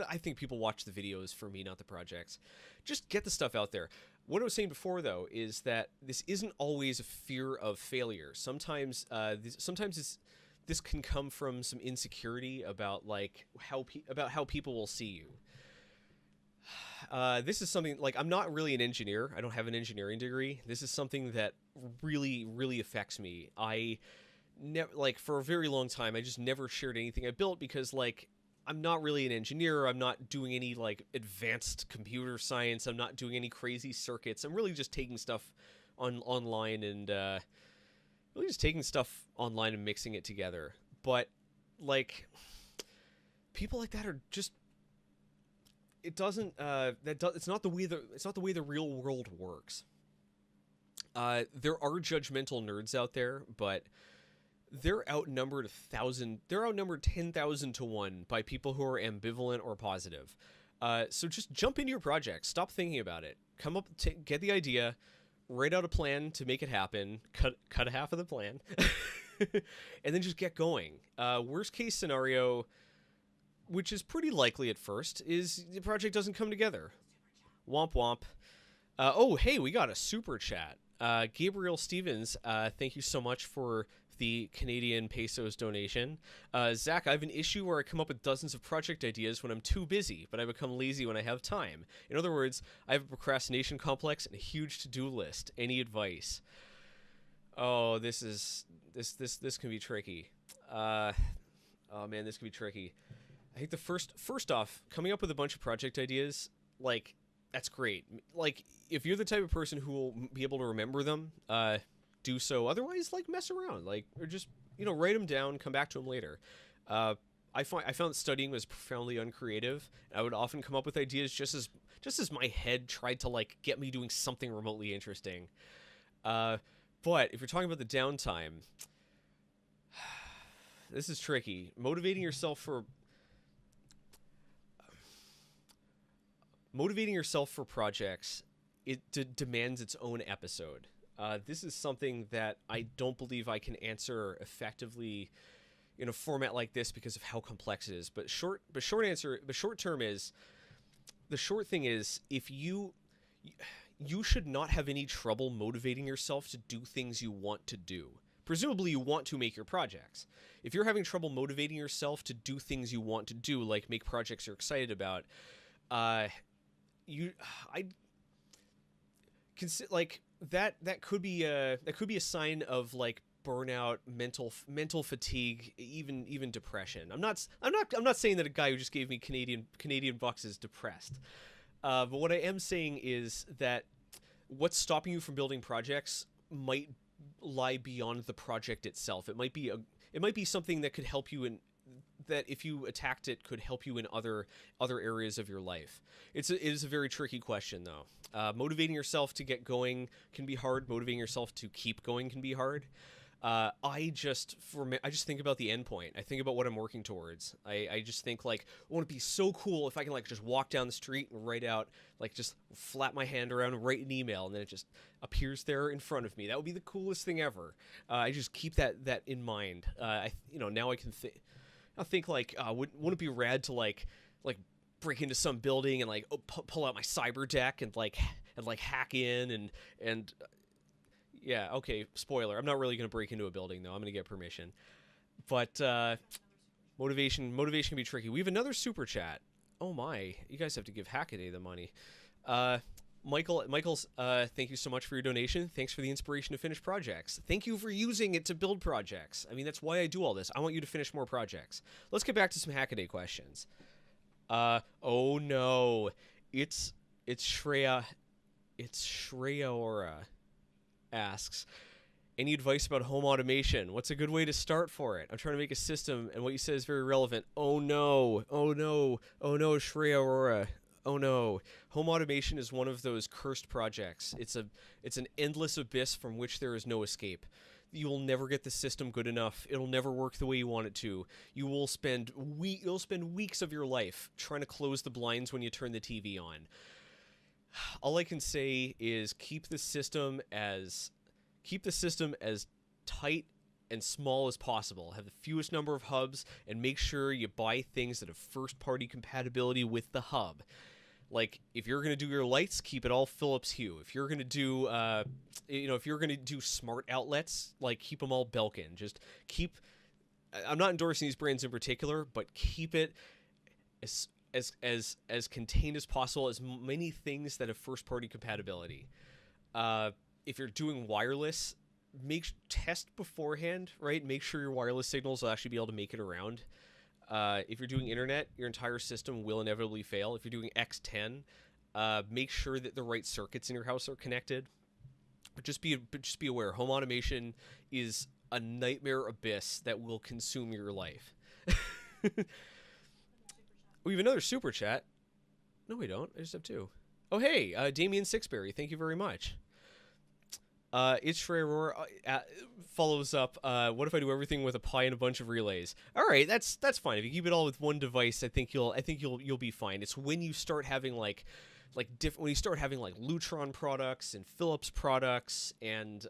I think people watch the videos for me, not the projects. Just get the stuff out there. What I was saying before, though, is that this isn't always a fear of failure. Sometimes this can come from some insecurity about, like, how people will see you. This is something, like, I'm not really an engineer. I don't have an engineering degree. This is something that really, really affects me. I never, like, for a very long time, I just never shared anything I built because, like, I'm not really an engineer. I'm not doing any, like, advanced computer science. I'm not doing any crazy circuits. I'm really just taking stuff online and really just taking stuff online and mixing it together. But, like, people like that are just, it doesn't it's not the way the real world works. There are judgmental nerds out there, but they're outnumbered 10,000 to 1 by people who are ambivalent or positive. So just jump into your project. Stop thinking about it. Get the idea, write out a plan to make it happen, cut half of the plan, and then just get going. Worst case scenario, which is pretty likely at first, is the project doesn't come together. Womp womp. Oh, hey, we got a super chat. Gabriel Stevens, thank you so much for the Canadian pesos donation. Zach, I have an issue where I come up with dozens of project ideas when I'm too busy, but I become lazy when I have time. In other words, I have a procrastination complex and a huge to-do list. Any advice? Oh, this can be tricky. Oh man, this can be tricky. I think the first off, coming up with a bunch of project ideas, like, that's great. Like, if you're the type of person who will be able to remember them, do so. Otherwise, like, mess around, like, or just, write them down, come back to them later. I found studying was profoundly uncreative. I would often come up with ideas just as my head tried to, like, get me doing something remotely interesting. But if you're talking about the downtime, this is tricky. Motivating yourself for projects, it demands its own episode. This is something that I don't believe I can answer effectively in a format like this because of how complex it is. The short thing is, if you should not have any trouble motivating yourself to do things you want to do. Presumably you want to make your projects. If you're having trouble motivating yourself to do things you want to do, like make projects you're excited about, that could be a sign of, like, burnout, mental fatigue, even depression. I'm not saying that a guy who just gave me Canadian bucks is depressed. But what I am saying is that what's stopping you from building projects might lie beyond the project itself. It might be something that could help you that if you attacked it could help you in other areas of your life. It is a very tricky question, though. Motivating yourself to get going can be hard. Motivating yourself to keep going can be hard. I just think about the end point. I think about what I'm working towards. I just think, like, won't it be so cool if I can, like, just walk down the street and write out, like, just flap my hand around and write an email, and then it just appears there in front of me. That would be the coolest thing ever. I just keep that in mind. Now I can think like, wouldn't it be rad to like break into some building and, like, pull out my cyber deck and hack in and yeah, okay, spoiler. I'm not really going to break into a building, though. I'm going to get permission. But motivation can be tricky. We have another super chat. Oh my, you guys have to give Hackaday the money. Michael's, thank you so much for your donation. Thanks for the inspiration to finish projects. Thank you for using it to build projects. I mean, that's why I do all this. I want you to finish more projects. Let's get back to some Hackaday questions. Oh no, it's Shreya Ora asks, any advice about home automation? What's a good way to start for it? I'm trying to make a system, and what you said is very relevant. Oh no, Shreya Aurora. Oh no. Home automation is one of those cursed projects. It's an endless abyss from which there is no escape. You will never get the system good enough. It'll never work the way you want it to. You'll spend weeks of your life trying to close the blinds when you turn the TV on. All I can say is keep the system as tight and small as possible. Have the fewest number of hubs, and make sure you buy things that have first-party compatibility with the hub. Like, if you're going to do your lights, keep it all Philips Hue. If you're going to do, smart outlets, like, keep them all Belkin. Just keep. I'm not endorsing these brands in particular, but keep it as contained as possible, as many things that have first-party compatibility. If you're doing wireless, test beforehand, right? Make sure your wireless signals will actually be able to make it around. If you're doing internet, your entire system will inevitably fail. If you're doing X10, make sure that the right circuits in your house are connected. But just be aware. Home automation is a nightmare abyss that will consume your life. We have another super chat. No, we don't. I just have two. Oh, hey, Damien Sixberry. Thank you very much. It's Trey follows up. What if I do everything with a Pi and a bunch of relays? All right, that's fine. If you keep it all with one device, I think you'll be fine. It's when you start having when you start having like Lutron products and Philips products and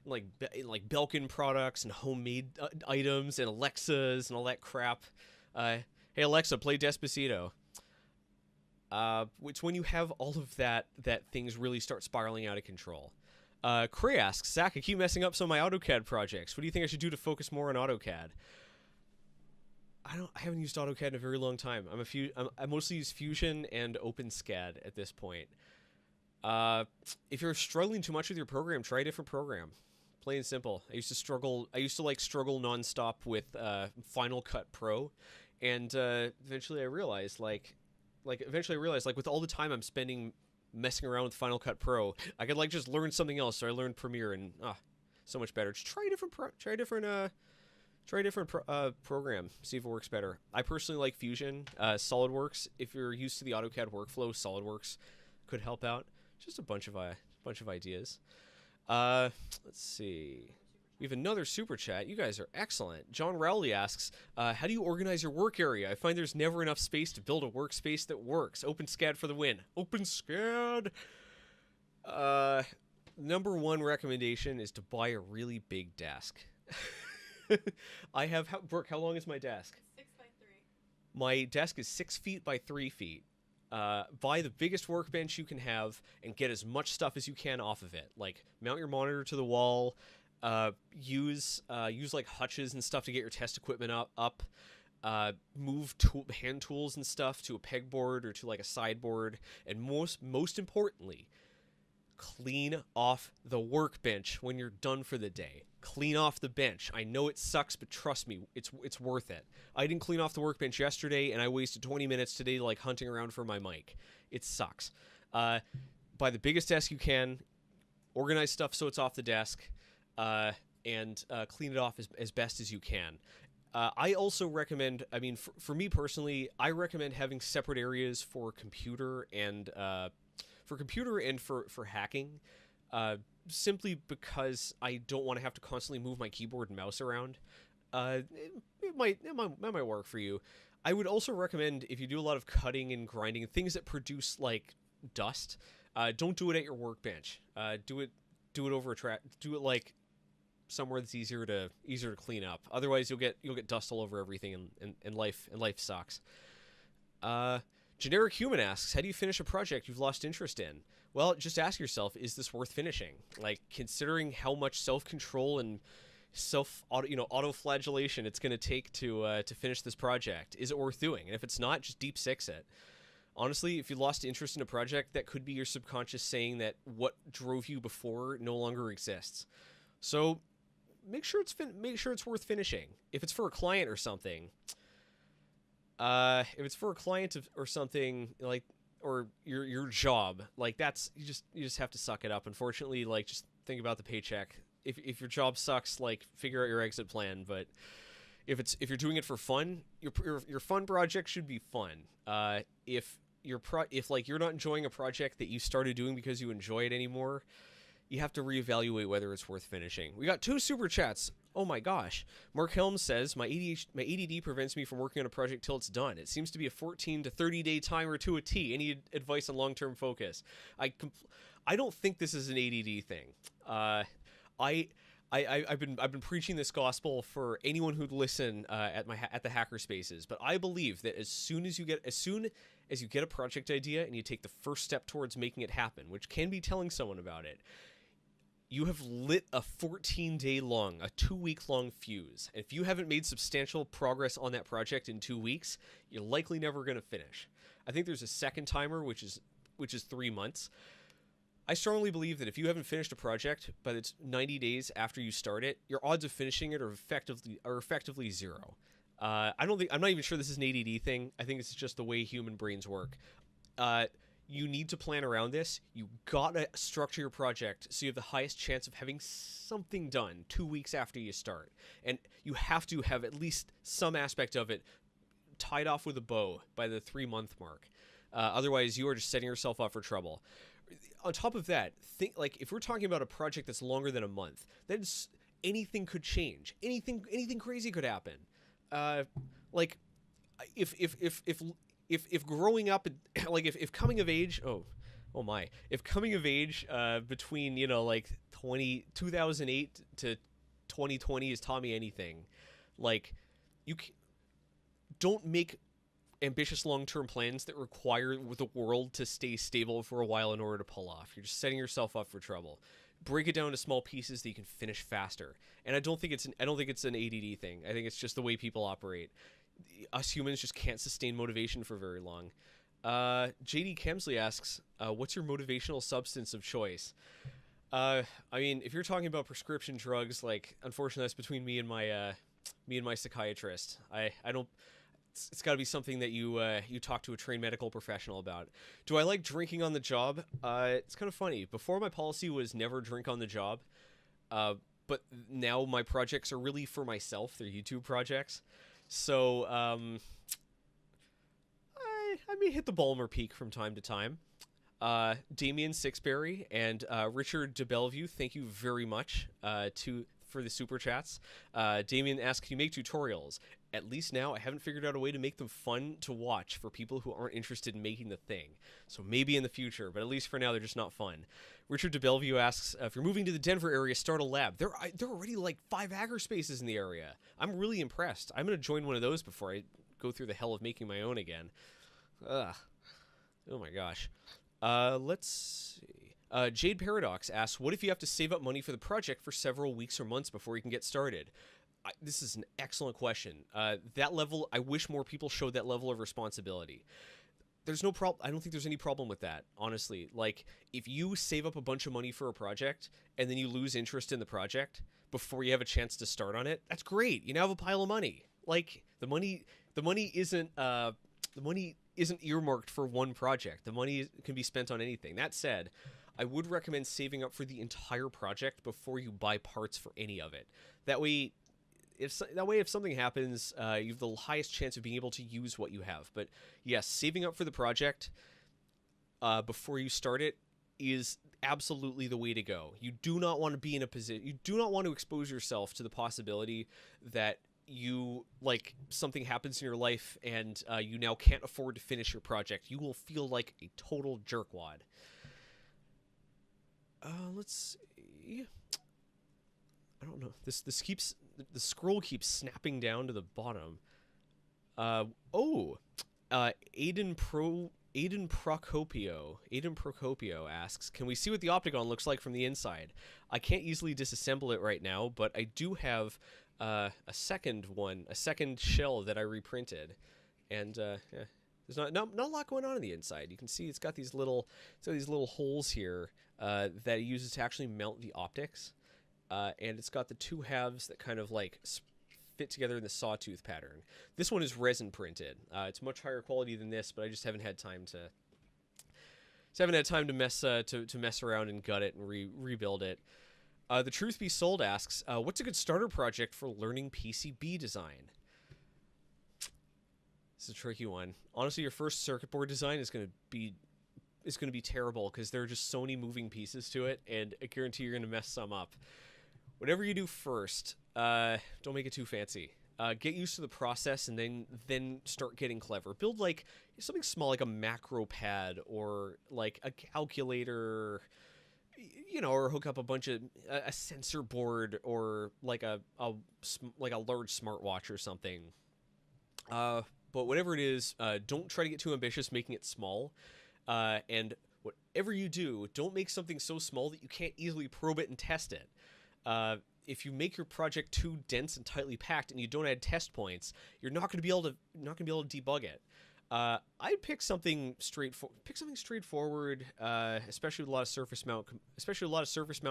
like Belkin products and homemade items and Alexas and all that crap. Hey Alexa, play Despacito. It's when you have all of that things really start spiraling out of control. Cray asks, Zach, I keep messing up some of my AutoCAD projects. What do you think I should do to focus more on AutoCAD? I haven't used AutoCAD in a very long time. I mostly use Fusion and OpenSCAD at this point. If you're struggling too much with your program, try a different program. Plain and simple. I used to struggle nonstop with Final Cut Pro, and eventually I realized with all the time I'm spending messing around with Final Cut Pro, I could just learn something else. So I learned Premiere, and so much better. Just try a different program. See if it works better. I personally like Fusion. SolidWorks. If you're used to the AutoCAD workflow, SolidWorks could help out. Just a bunch of ideas. Let's see. We have another super chat. You guys are excellent. John Rowley asks, how do you organize your work area? I find there's never enough space to build a workspace that works. OpenSCAD for the win. OpenSCAD! Number one recommendation is to buy a really big desk. Brooke, how long is my desk? 6 by 3. My desk is 6 feet by 3 feet. Buy the biggest workbench you can have and get as much stuff as you can off of it. Like, mount your monitor to the wall, use like hutches and stuff to get your test equipment up, move hand tools and stuff to a pegboard or to like a sideboard, and most importantly, clean off the workbench when you're done for the day. Clean off the bench. I know it sucks, but trust me, it's worth it. I didn't clean off the workbench yesterday, and I wasted 20 minutes today hunting around for my mic. It sucks. Buy the biggest desk you can, organize stuff so it's off the desk, and clean it off as best as you can. I also recommend, for me personally, I recommend having separate areas for computer and for hacking, simply because I don't want to have to constantly move my keyboard and mouse around. It might work for you. I would also recommend, if you do a lot of cutting and grinding, things that produce dust, don't do it at your workbench. Do it over a track. Do it somewhere that's easier to clean up. Otherwise, you'll get dust all over everything, and life sucks. Generic Human asks, how do you finish a project you've lost interest in? Well, just ask yourself, is this worth finishing? Considering how much self-control and auto-flagellation it's going to take to finish this project, is it worth doing? And if it's not, just deep six it. Honestly, if you lost interest in a project, that could be your subconscious saying that what drove you before no longer exists. So make sure it's worth finishing. If it's for a client or something, or your job, that's you just have to suck it up. Unfortunately, just think about the paycheck. If your job sucks, figure out your exit plan. But if you're doing it for fun, your fun project should be fun. If you're not enjoying a project that you started doing because you enjoy it anymore, you have to reevaluate whether it's worth finishing. We got 2 super chats. Oh my gosh. Mark Helms says, my ADD prevents me from working on a project till it's done. It seems to be a 14 to 30 day timer to a T. Any advice on long-term focus? I don't think this is an ADD thing. I've been preaching this gospel for anyone who'd listen at the hacker spaces, but I believe that as soon as you get a project idea and you take the first step towards making it happen, which can be telling someone about it, you have lit a 2-week-long fuse. If you haven't made substantial progress on that project in 2 weeks, you're likely never going to finish. I think there's a second timer, which is 3 months. I strongly believe that if you haven't finished a project, but it's 90 days after you start it, your odds of finishing it are effectively zero. I'm not even sure this is an ADD thing. I think it's just the way human brains work. You need to plan around this. You gotta structure your project so you have the highest chance of having something done 2 weeks after you start. And you have to have at least some aspect of it tied off with a bow by the 3-month mark. Otherwise, you are just setting yourself up for trouble. On top of that, think like if we're talking about a project that's longer than a month, then anything could change. Anything crazy could happen. Like if growing up, like if coming of age, oh my, if coming of age between like 2008 to 2020 has taught me anything, like don't make ambitious long-term plans that require the world to stay stable for a while in order to pull off. You're just setting yourself up for trouble. Break it down to small pieces that you can finish faster. And I don't think it's an ADD thing. I think it's just the way people operate. Us humans just can't sustain motivation for very long. JD Kemsley asks, what's your motivational substance of choice? I mean, if you're talking about prescription drugs, like, unfortunately that's between me and my psychiatrist. I don't. It's got to be something that you talk to a trained medical professional about. Do I like drinking on the job? It's kind of funny. Before, my policy was never drink on the job, but now my projects are really for myself. They're YouTube projects, so I may hit the Balmer Peak from time to time. Damien Sixberry and Richard de Bellevue, thank you very much for the super chats. Damien asks, can you make tutorials? At least now I haven't figured out a way to make them fun to watch for people who aren't interested in making the thing. So maybe in the future, but at least for now they're just not fun. Richard de Bellevue asks, if you're moving to the Denver area, start a lab. There are already like 5 hackerspaces in the area. I'm really impressed. I'm going to join one of those before I go through the hell of making my own again. Ugh. Oh my gosh. Let's see. Jade Paradox asks, what if you have to save up money for the project for several weeks or months before you can get started? This is an excellent question. That level, I wish more people showed that level of responsibility. There's no problem. I don't think there's any problem with that, honestly. Like, if you save up a bunch of money for a project and then you lose interest in the project before you have a chance to start on it, that's great. You now have a pile of money. Like, the money isn't earmarked for one project. The money can be spent on anything. That said, I would recommend saving up for the entire project before you buy parts for any of it. That way, if something happens, you have the highest chance of being able to use what you have. But yes, saving up for the project before you start it is absolutely the way to go. You do not want to be in a position. You do not want to expose yourself to the possibility that something happens in your life and you now can't afford to finish your project. You will feel like a total jerkwad. Let's see. I don't know. The scroll keeps snapping down to the bottom. Aiden Procopio asks, can we see what the Octagon looks like from the inside? I can't easily disassemble it right now, but I do have a second shell that I reprinted, and there's not a lot going on the inside. You can see it's got these little holes here that it uses to actually mount the optics. And it's got the 2 halves that kind of like fit together in the sawtooth pattern. This one is resin printed. It's much higher quality than this, but I just haven't had time to mess around and gut it and rebuild it. The Truth Be Sold asks, what's a good starter project for learning PCB design? It's a tricky one. Honestly, your first circuit board design is going to be terrible because there are just so many moving pieces to it, and I guarantee you're going to mess some up. Whatever you do first, don't make it too fancy. Get used to the process and then start getting clever. Build like something small, like a macro pad or like a calculator, or hook up a sensor board or like a large smartwatch or something. But whatever it is, don't try to get too ambitious making it small. And whatever you do, don't make something so small that you can't easily probe it and test it. If you make your project too dense and tightly packed and you don't add test points, you're not going to be able to debug it. I'd pick something straightforward, especially with a lot of surface mount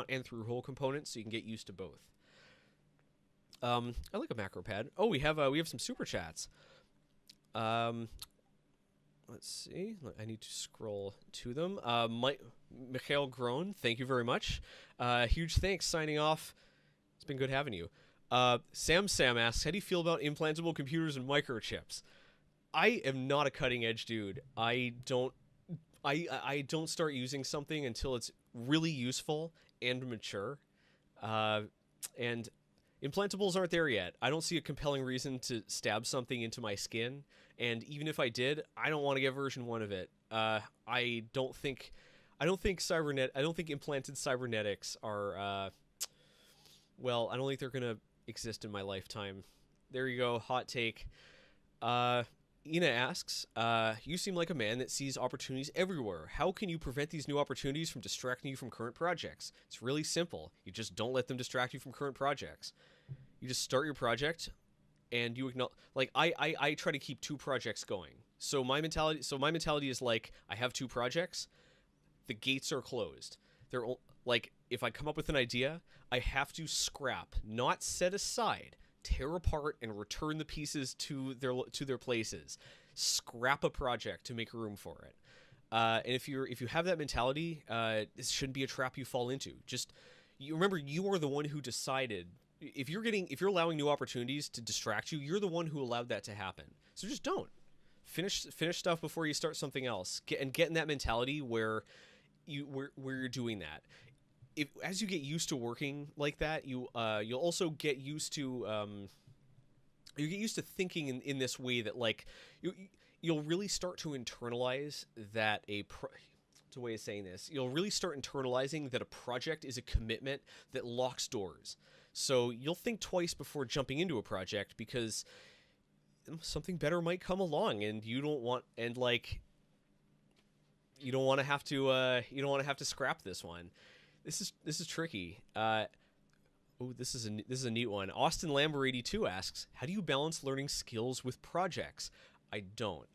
and through hole components, so you can get used to both. I like a macro pad. Oh, we have some super chats. Let's see. I need to scroll to them. Mikhail Groen, thank you very much. Huge thanks. Signing off. It's been good having you. Sam asks, how do you feel about implantable computers and microchips? I am not a cutting edge dude. I don't start using something until it's really useful and mature. And implantables aren't there yet. I don't see a compelling reason to stab something into my skin, and even if I did, I don't want to get version 1 of it. I don't think implanted cybernetics are well, I don't think they're going to exist in my lifetime. There you go, hot take. Ina asks, you seem like a man that sees opportunities everywhere. How can you prevent these new opportunities from distracting you from current projects? It's really simple. You just don't let them distract you from current projects. You just start your project, and you acknowledge. Like I try to keep 2 projects going. So my mentality is like, I have 2 projects. The gates are closed. They're like, if I come up with an idea, I have to scrap, not set aside. Tear apart and return the pieces to their places. Scrap a project to make room for it. And if you have that mentality, this shouldn't be a trap you fall into. Just you remember, you are the one who decided. If you're allowing new opportunities to distract you, you're the one who allowed that to happen. So just don't finish stuff before you start something else. Get in that mentality where you're doing that. As you get used to working like that, you'll also get used to thinking in this way that, like, you'll really start to internalize that it's a way of saying this. You'll really start internalizing that a project is a commitment that locks doors. So you'll think twice before jumping into a project, because something better might come along, and you don't want to have to scrap this one. This is tricky. This is a neat one. Austin Lambert 82 asks, how do you balance learning skills with projects? I don't.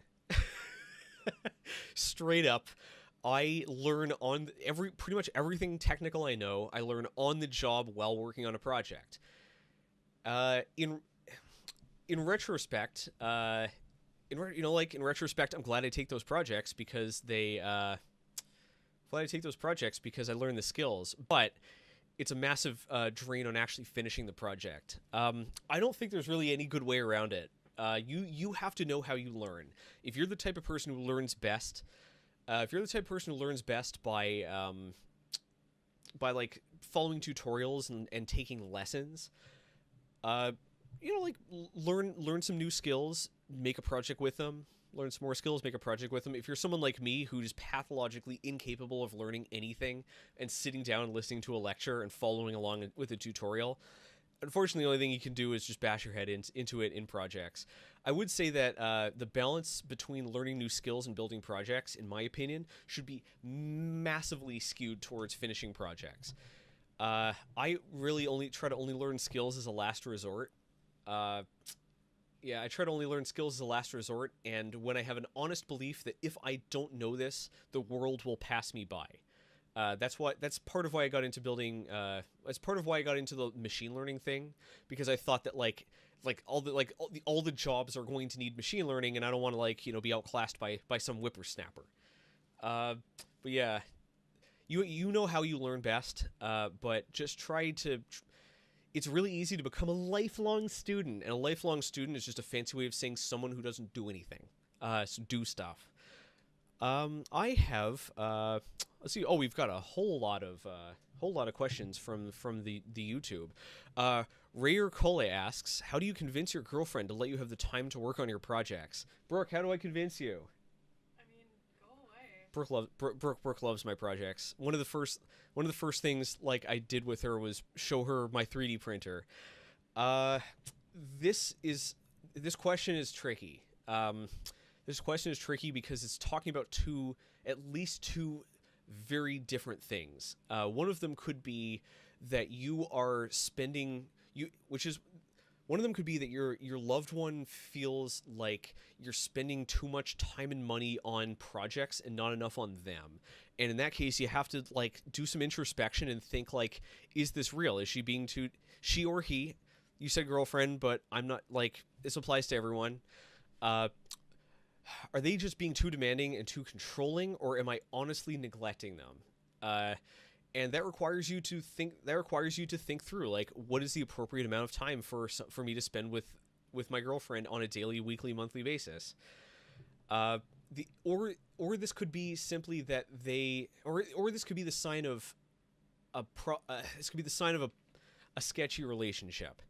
Straight up, I learn on pretty much everything technical I know. I learn on the job while working on a project. In retrospect, in retrospect, I'm glad I take those projects because I learned the skills, but it's a massive drain on actually finishing the project. I don't think there's really any good way around it. You have to know how you learn. If you're the type of person who learns best, by like following tutorials and taking lessons, learn some new skills, make a project with them. Learn some more skills, make a project with them. If you're someone like me who's pathologically incapable of learning anything and sitting down and listening to a lecture and following along with a tutorial, unfortunately, the only thing you can do is just bash your head into it in projects. I would say that the balance between learning new skills and building projects, in my opinion, should be massively skewed towards finishing projects. I really only try to learn skills as a last resort. I try to only learn skills as a last resort, and when I have an honest belief that if I don't know this, the world will pass me by. That's part of why I got into building. That's part of why I got into the machine learning thing, because I thought that all the jobs are going to need machine learning, and I don't want to be outclassed by some whippersnapper. But yeah, you know how you learn best. But just try to. It's really easy to become a lifelong student, and a lifelong student is just a fancy way of saying someone who doesn't do anything. So do stuff. I have let's see. Oh, we've got a whole lot of questions from the YouTube. Rayer Cole asks, how do you convince your girlfriend to let you have the time to work on your projects? Brooke, how do I convince you? I mean, go away. Brooke loves my projects. One of the first things I did with her was show her my 3D printer. This question is tricky. This question is tricky because it's talking about at least two very different things. One of them could be that you are spending one of them could be that your loved one feels like you're spending too much time and money on projects and not enough on them. And in that case, you have to do some introspection and think is this real? Is she or he? You said girlfriend, but I'm not this applies to everyone. Are they just being too demanding and too controlling, or am I honestly neglecting them? And that requires you to think. Through what is the appropriate amount of time for me to spend with my girlfriend on a daily, weekly, monthly basis. Or this could be simply that they or this could be the sign of this could be the sign of a sketchy relationship.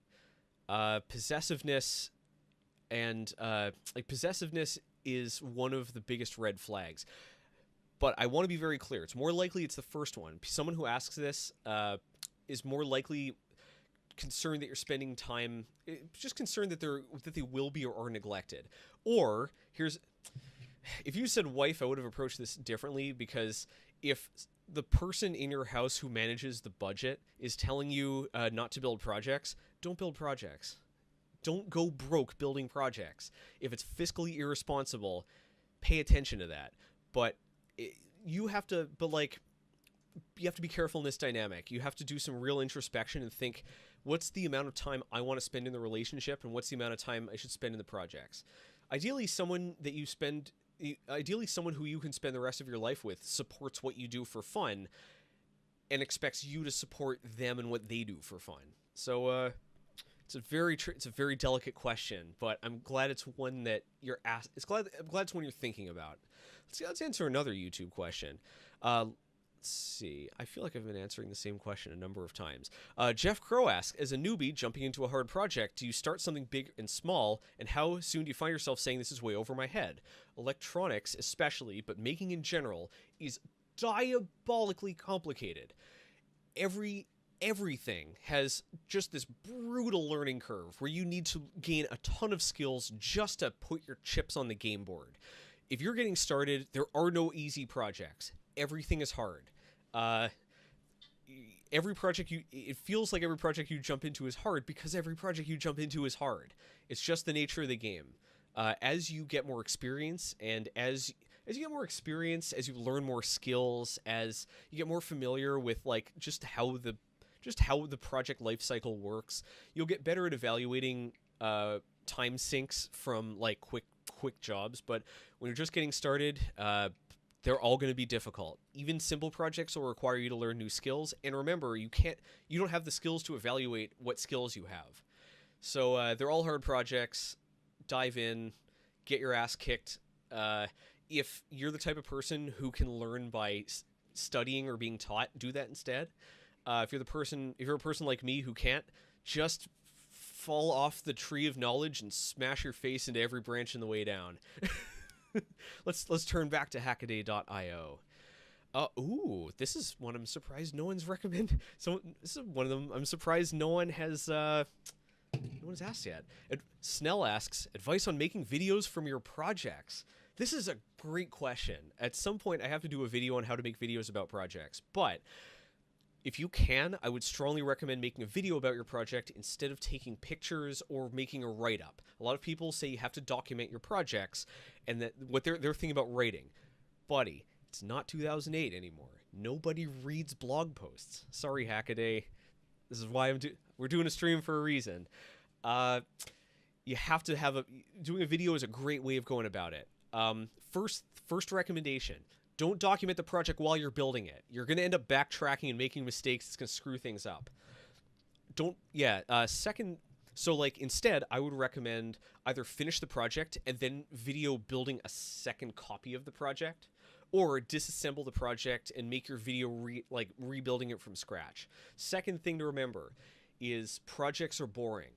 Possessiveness and possessiveness is one of the biggest red flags. But I want to be very clear. It's more likely it's the first one. Someone who asks this is more likely concerned that you're spending time, just concerned that they will be or are neglected. Or if you said wife, I would have approached this differently, because if the person in your house who manages the budget is telling you not to build projects, don't build projects. Don't go broke building projects. If it's fiscally irresponsible, pay attention to that. But you have to be careful in this dynamic. You have to do some real introspection and think, what's the amount of time I want to spend in the relationship, and what's the amount of time I should spend in the projects? Ideally, someone who you can spend the rest of your life with supports what you do for fun and expects you to support them and what they do for fun. So it's a very delicate question, but I'm glad it's one that you're asked. I'm glad it's one you're thinking about. Let's answer another YouTube question. Let's see. I feel like I've been answering the same question a number of times. Jeff Crow asks, as a newbie jumping into a hard project, do you start something big and small, and how soon do you find yourself saying this is way over my head? Electronics especially, but making in general, is diabolically complicated. Everything has just this brutal learning curve where you need to gain a ton of skills just to put your chips on the game board. If you're getting started, there are no easy projects. Everything is hard. It feels like every project you jump into is hard because every project you jump into is hard. It's just the nature of the game. As you get more experience, and as you learn more skills, as you get more familiar with just how the project life cycle works, you'll get better at evaluating time sinks from quick jobs. But when you're just getting started, they're all going to be difficult. Even simple projects will require you to learn new skills. And remember, you don't have the skills to evaluate what skills you have. So they're all hard projects. Dive in, get your ass kicked. If you're the type of person who can learn by studying or being taught, do that instead. If you're a person like me who can't, just fall off the tree of knowledge and smash your face into every branch on the way down. Let's turn back to Hackaday.io. This is one I'm surprised no one's recommended. So this is one of them I'm surprised no one has asked yet. Snell asks, advice on making videos from your projects. This is a great question. At some point, I have to do a video on how to make videos about projects. But if you can, I would strongly recommend making a video about your project instead of taking pictures or making a write-up. A lot of people say you have to document your projects, and that what they're thinking about writing. Buddy, it's not 2008 anymore. Nobody reads blog posts. Sorry, Hackaday. This is why we're doing a stream for a reason. You have to doing a video is a great way of going about it. First recommendation. Don't document the project while you're building it. You're going to end up backtracking and making mistakes. It's going to screw things up. Instead, I would recommend either finish the project and then video building a second copy of the project, or disassemble the project and make your video rebuilding it from scratch. Second thing to remember is projects are boring.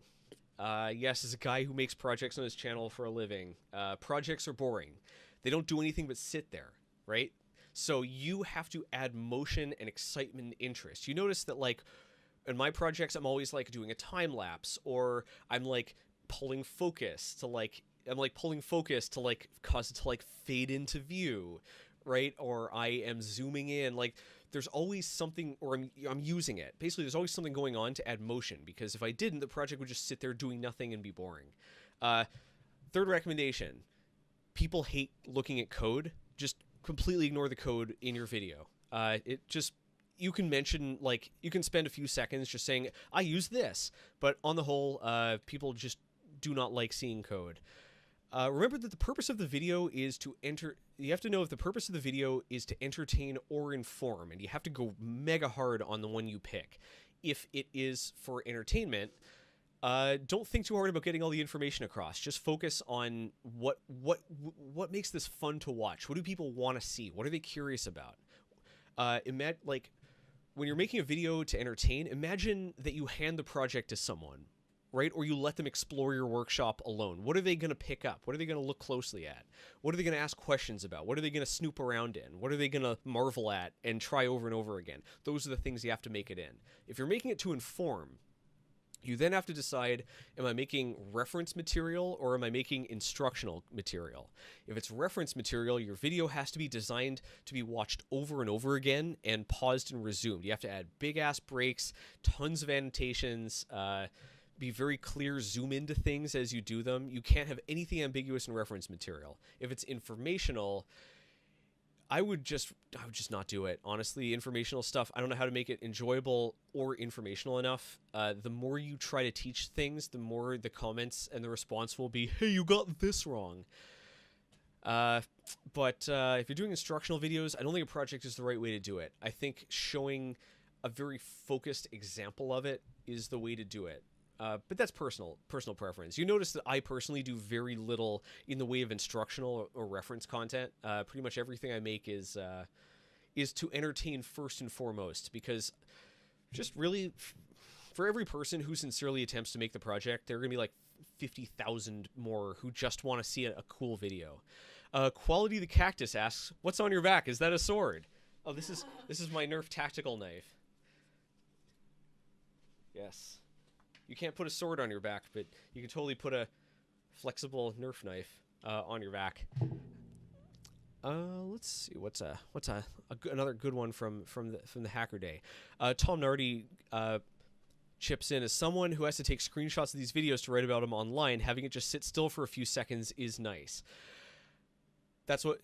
Yes, as a guy who makes projects on his channel for a living, projects are boring. They don't do anything but sit there. Right? So you have to add motion and excitement and interest. You notice that in my projects, I'm always doing a time lapse, or I'm pulling focus to cause it to fade into view, right? Or I am zooming in. There's always something, or I'm using it. Basically, there's always something going on to add motion, because if I didn't, the project would just sit there doing nothing and be boring. Third recommendation, people hate looking at code. Just completely ignore the code in your video. You can mention, you can spend a few seconds just saying, I use this. But on the whole, people just do not like seeing code. Remember that the purpose of the video is you have to know if the purpose of the video is to entertain or inform, and you have to go mega hard on the one you pick. If it is for entertainment, don't think too hard about getting all the information across. Just focus on what makes this fun to watch. What do people want to see? What are they curious about? Like when you're making a video to entertain, imagine that you hand the project to someone, right? Or you let them explore your workshop alone. What are they going to pick up? What are they going to look closely at? What are they going to ask questions about? What are they going to snoop around in? What are they going to marvel at and try over and over again? Those are the things you have to make it in. If you're making it to inform, you then have to decide, am I making reference material or am I making instructional material? If it's reference material, your video has to be designed to be watched over and over again and paused and resumed. You have to add big-ass breaks, tons of annotations, be very clear, zoom into things as you do them. You can't have anything ambiguous in reference material. If it's informational, I would just not do it. Honestly, informational stuff, I don't know how to make it enjoyable or informational enough. The more you try to teach things, the more the comments and the response will be, hey, you got this wrong. But if you're doing instructional videos, I don't think a project is the right way to do it. I think showing a very focused example of it is the way to do it. But that's personal preference. You notice that I personally do very little in the way of instructional or reference content. Pretty much everything I make is to entertain first and foremost, because just really for every person who sincerely attempts to make the project, there are going to be like 50,000 more who just want to see a cool video. Quality the Cactus asks, what's on your back? Is that a sword? Oh, this is my Nerf tactical knife. Yes. You can't put a sword on your back, but you can totally put a flexible Nerf knife on your back. Let's see another good one from the Hackaday. Tom Nardi chips in, as someone who has to take screenshots of these videos to write about them online, having it just sit still for a few seconds is nice. That's what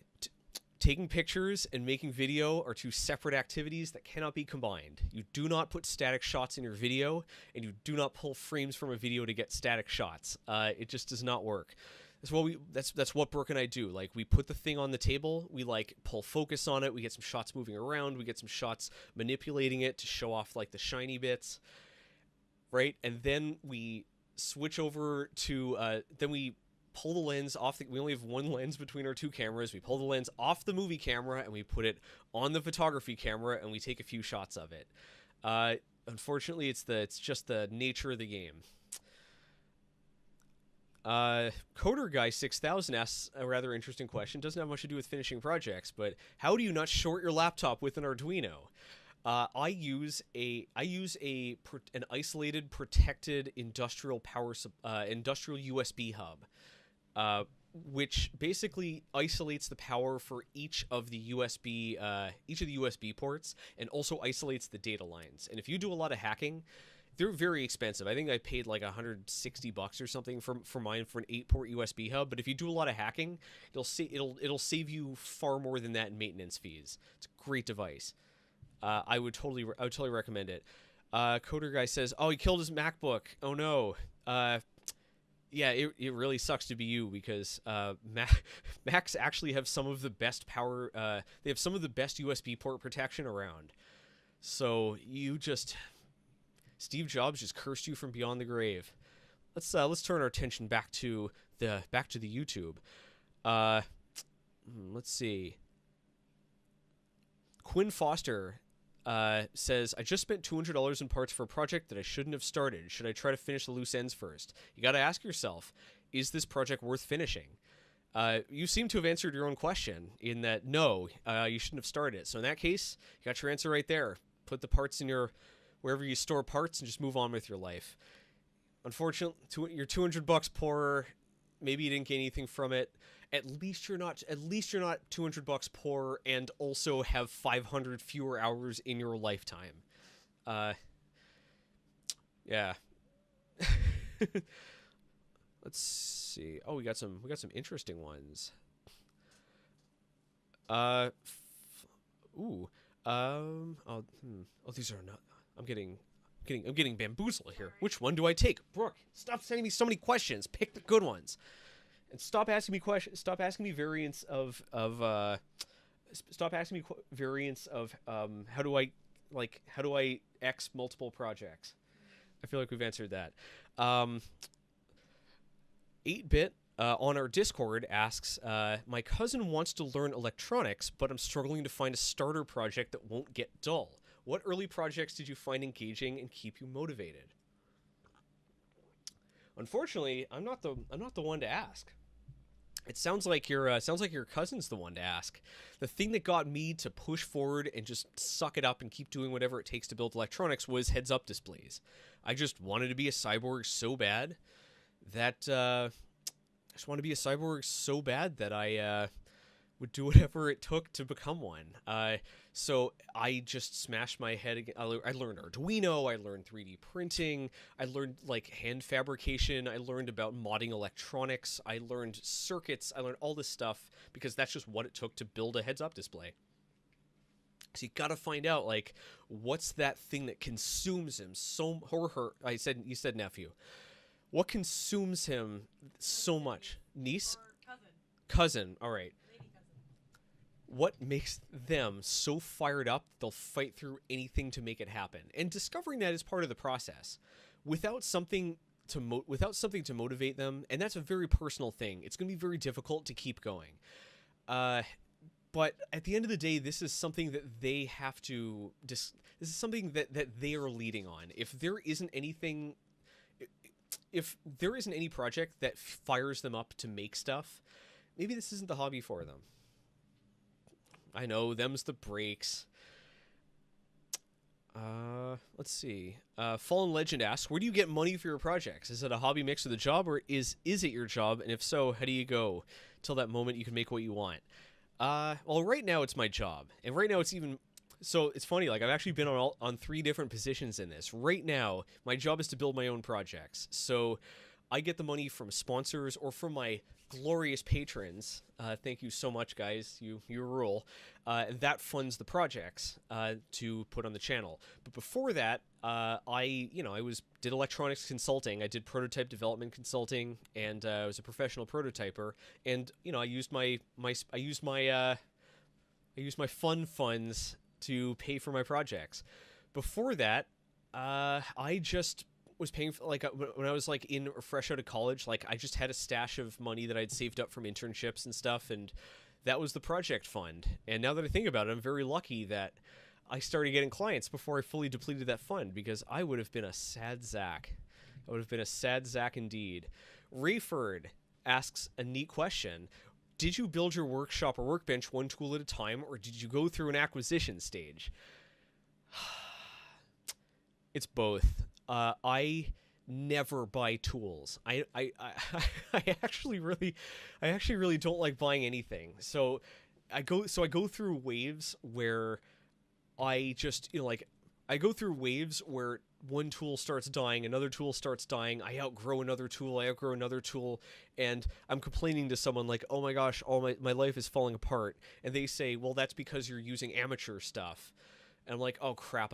taking pictures and making video are two separate activities that cannot be combined. You do not put static shots in your video, and you do not pull frames from a video to get static shots. It just does not work. That's what Brooke and I do. Like, we put the thing on the table, we like pull focus on it, we get some shots moving around, we get some shots manipulating it to show off like the shiny bits, right? And then we switch over to then we pull the lens off. We only have one lens between our two cameras. We pull the lens off the movie camera and we put it on the photography camera and we take a few shots of it. Unfortunately, it's just the nature of the game. Coder Guy 6000 asks a rather interesting question. Doesn't have much to do with finishing projects, but how do you not short your laptop with an Arduino? I use an isolated, protected industrial industrial USB hub. Which basically isolates the power for each of the USB ports and also isolates the data lines. And if you do a lot of hacking, they're very expensive. I think I paid like $160 or something for mine for an 8-port USB hub. But if you do a lot of hacking, it'll save you far more than that in maintenance fees. It's a great device. I would totally recommend it. Coder Guy says, "Oh, he killed his MacBook. Oh no." Yeah, it really sucks to be you, because Macs actually have some of the best power. They have some of the best USB port protection around. So Steve Jobs just cursed you from beyond the grave. Let's turn our attention back to the YouTube. Let's see. Quinn Foster says, I just spent $200 in parts for a project that I shouldn't have started. Should I try to finish the loose ends first? You got to ask yourself, is this project worth finishing? You seem to have answered your own question in that, no, you shouldn't have started it. So in that case, you got your answer right there. Put the parts in wherever you store parts and just move on with your life. Unfortunately, you're $200 poorer. Maybe you didn't gain anything from it. At least you're not $200 poor and also have 500 fewer hours in your lifetime. Yeah. Let's see. Oh, we got some interesting ones. Oh, these are not. I'm getting bamboozled here. Which one do I take? Brooke, stop sending me so many questions. Pick the good ones. And stop asking me questions. Stop asking me variants of how do I X multiple projects? I feel like we've answered that. 8-bit on our Discord asks, my cousin wants to learn electronics, but I'm struggling to find a starter project that won't get dull. What early projects did you find engaging and keep you motivated? Unfortunately, I'm not the one to ask. It sounds like your cousin's the one to ask. The thing that got me to push forward and just suck it up and keep doing whatever it takes to build electronics was heads-up displays. I just wanted to be a cyborg so bad that I would do whatever it took to become one. So I just smashed my head again. I learned Arduino, I learned 3D printing, I learned like hand fabrication, I learned about modding electronics, I learned circuits, I learned all this stuff because that's just what it took to build a heads-up display. So you gotta find out, like, what's that thing that consumes him you said nephew. What consumes him so much? Niece? Or Cousin, all right. What makes them so fired up they'll fight through anything to make it happen? And discovering that is part of the process. Without something to motivate them, and that's a very personal thing, it's going to be very difficult to keep going. But at the end of the day, this is something that they have to... This is something that they are leading on. If there isn't any project that fires them up to make stuff, maybe this isn't the hobby for them. I know, them's the breaks. Let's see. Fallen Legend asks, where do you get money for your projects? Is it a hobby mixed with a job, or is it your job? And if so, how do you go till that moment you can make what you want? Well, right now it's my job. And right now it's even... So it's funny, like, I've actually been on 3 different positions in this. Right now, my job is to build my own projects. So I get the money from sponsors or from my glorious patrons. Thank you so much, guys. You rule. That funds the projects to put on the channel. But before that, I did electronics consulting. I did prototype development consulting, and I was a professional prototyper. And I used my fun funds to pay for my projects. Before that, I just was paying for, like, when I was like in or fresh out of college, like, I just had a stash of money that I'd saved up from internships and stuff, and that was the project fund. And now that I think about it, I'm very lucky that I started getting clients before I fully depleted that fund, because I would have been a sad Zack. I would have been a sad Zack indeed. Rayford asks a neat question. Did you build your workshop or workbench one tool at a time, or did you go through an acquisition stage? It's both. I never buy tools. I actually really don't like buying anything. So I go through waves where I just, I go through waves where one tool starts dying, another tool starts dying, I outgrow another tool, and I'm complaining to someone like, oh my gosh, my life is falling apart. And they say, well, that's because you're using amateur stuff. And I'm like, oh crap,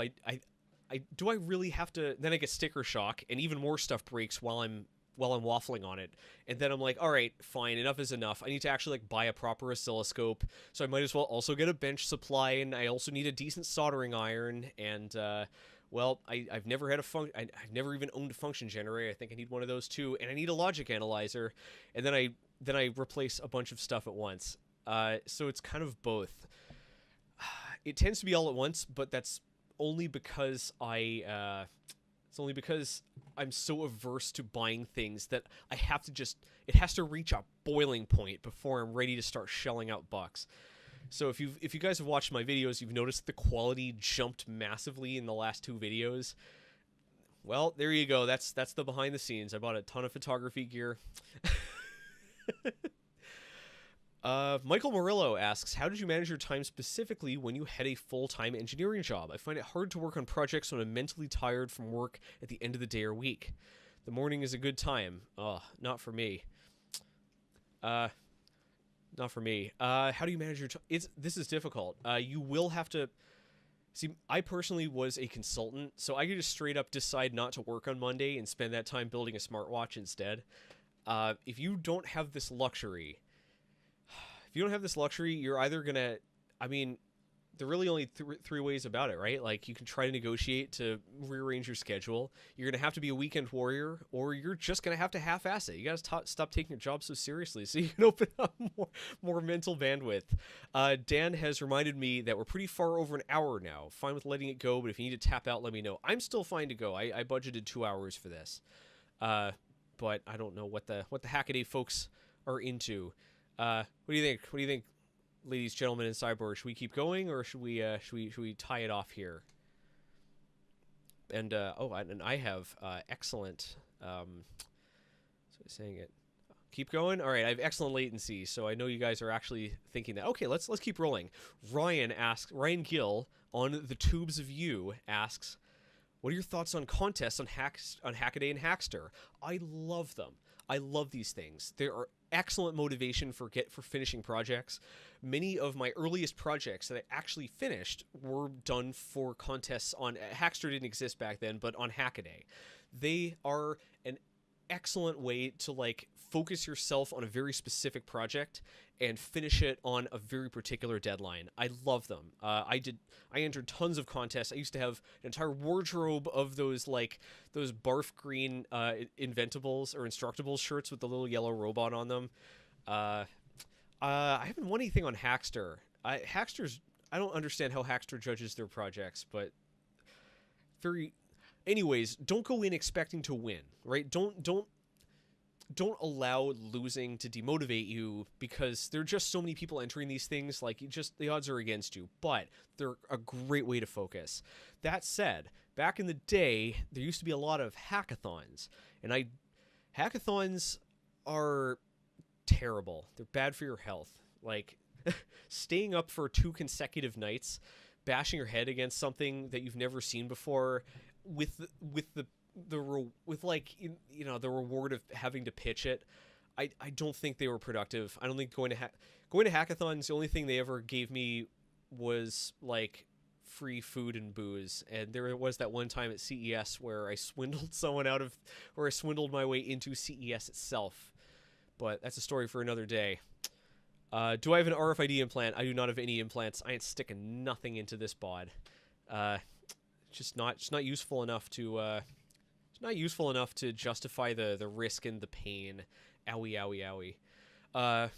do I really have to? Then I get sticker shock, and even more stuff breaks while I'm waffling on it. And then I'm like, all right, fine, enough is enough. I need to actually buy a proper oscilloscope, so I might as well also get a bench supply, and I also need a decent soldering iron. And well, I've never had I've never even owned a function generator. I think I need one of those too, and I need a logic analyzer. And then I replace a bunch of stuff at once. So it's kind of both. It tends to be all at once, but that's only because it's only because I'm so averse to buying things that I have to it has to reach a boiling point before I'm ready to start shelling out bucks. So if you guys have watched my videos, you've noticed the quality jumped massively in the last 2 videos. Well, there you go. That's the behind the scenes. I bought a ton of photography gear. Michael Murillo asks, how did you manage your time specifically when you had a full-time engineering job? I find it hard to work on projects when I'm mentally tired from work at the end of the day or week. The morning is a good time. Not for me. Not for me. How do you manage your time? This is difficult. You will have to... See, I personally was a consultant, so I could just straight up decide not to work on Monday and spend that time building a smartwatch instead. If you don't have this luxury... you're either gonna, there are really only three ways about it, right? Like, you can try to negotiate to rearrange your schedule. You're going to have to be a weekend warrior, or you're just going to have to half-ass it. You got to stop taking your job so seriously so you can open up more mental bandwidth. Dan has reminded me that we're pretty far over an hour now. Fine with letting it go, but if you need to tap out, let me know. I'm still fine to go. I budgeted 2 hours for this. But I don't know what the Hackaday folks are into. What do you think? What do you think, ladies, gentlemen, and cyborg? Should we keep going, or should we tie it off here? And and I have excellent. So saying it. Keep going. All right, I have excellent latency, so I know you guys are actually thinking that. Okay, let's keep rolling. Ryan Gill on the Tubes of You asks, what are your thoughts on contests on Hackaday and Hackster? I love them. I love these things. They are excellent motivation for finishing projects. Many of my earliest projects that I actually finished were done for contests on Hackster. Didn't exist back then, but on Hackaday. They are an excellent way to like focus yourself on a very specific project and finish it on a very particular deadline. I love them. I entered tons of contests. I used to have an entire wardrobe of those barf green Inventables or Instructables shirts with the little yellow robot on them. I haven't won anything on Hackster. I don't understand how Hackster judges their projects, but anyways, don't go in expecting to win, right? Don't allow losing to demotivate you, because there are just so many people entering these things. Like, the odds are against you, but they're a great way to focus. That said, back in the day, there used to be a lot of hackathons, and hackathons are terrible. They're bad for your health. Like, staying up for 2 consecutive nights, bashing your head against something that you've never seen before, with the reward of having to pitch it, I don't think they were productive. I don't think going to hackathons, the only thing they ever gave me was like free food and booze. And there was that one time at CES where I swindled I swindled my way into CES itself. But that's a story for another day. Do I have an RFID implant? I do not have any implants. I ain't sticking nothing into this bod. It's not useful enough to it's not useful enough to justify the risk and the pain. Owie, owie, owie.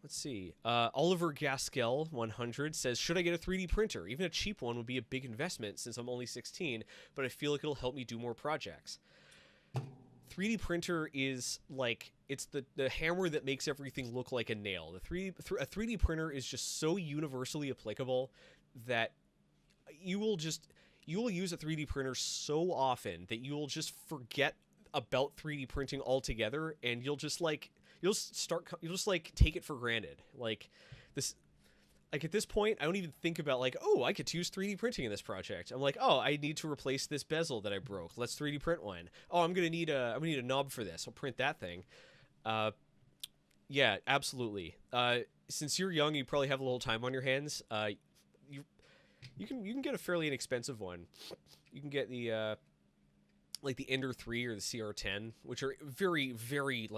Let's see. Oliver Gaskell 100 says, should I get a 3D printer? Even a cheap one would be a big investment since I'm only 16, but I feel like it'll help me do more projects. 3D printer is like, it's the hammer that makes everything look like a nail. A 3D printer is just so universally applicable that you will use a 3D printer so often that you will just forget about 3D printing altogether, and you'll just take it for granted. Like at this point, I don't even think about like, oh, I could use 3D printing in this project. I'm like, oh, I need to replace this bezel that I broke. Let's 3D print one. Oh, I'm gonna need a knob for this. I'll print that thing. Yeah, absolutely. Since you're young, you probably have a little time on your hands. You can get a fairly inexpensive one. You can get the like the Ender 3 or the CR10, which are very, very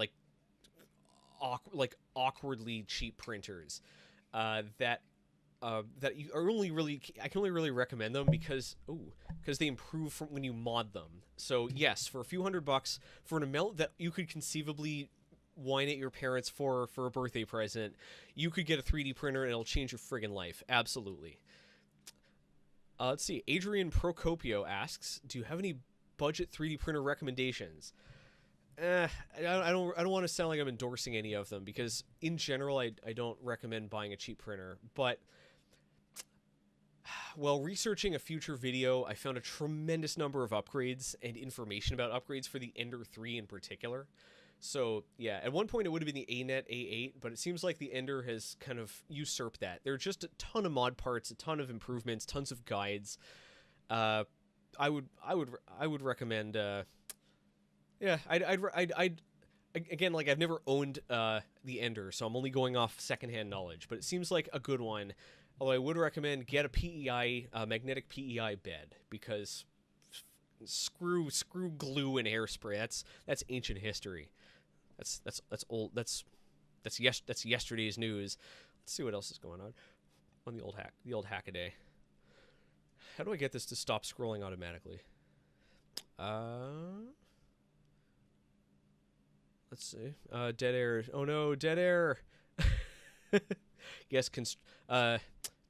awkwardly cheap printers. That you are I can only really recommend them because they improve from when you mod them. So yes, for a few $100 for an amount that you could conceivably whine at your parents for a birthday present, you could get a 3D printer and it'll change your friggin' life. Absolutely. Let's see. Adrian Procopio asks, do you have any budget 3D printer recommendations? I don't want to sound like I'm endorsing any of them, because in general I don't recommend buying a cheap printer. But while researching a future video, I found a tremendous number of upgrades and information about upgrades for the Ender 3 in particular. So yeah, at one point it would have been the ANET A8, but it seems like the Ender has kind of usurped that. There are just a ton of mod parts, a ton of improvements, tons of guides. I would recommend. Yeah, I'd again, like, I've never owned the Ender, so I'm only going off secondhand knowledge. But it seems like a good one. Although I would recommend get a PEI, magnetic PEI bed, because screw glue and hairspray. That's ancient history. That's old. That's yesterday's news. Let's see what else is going on the old Hackaday. how do I get this to stop scrolling automatically? Let's see. Dead air. Oh no, dead air. Yes,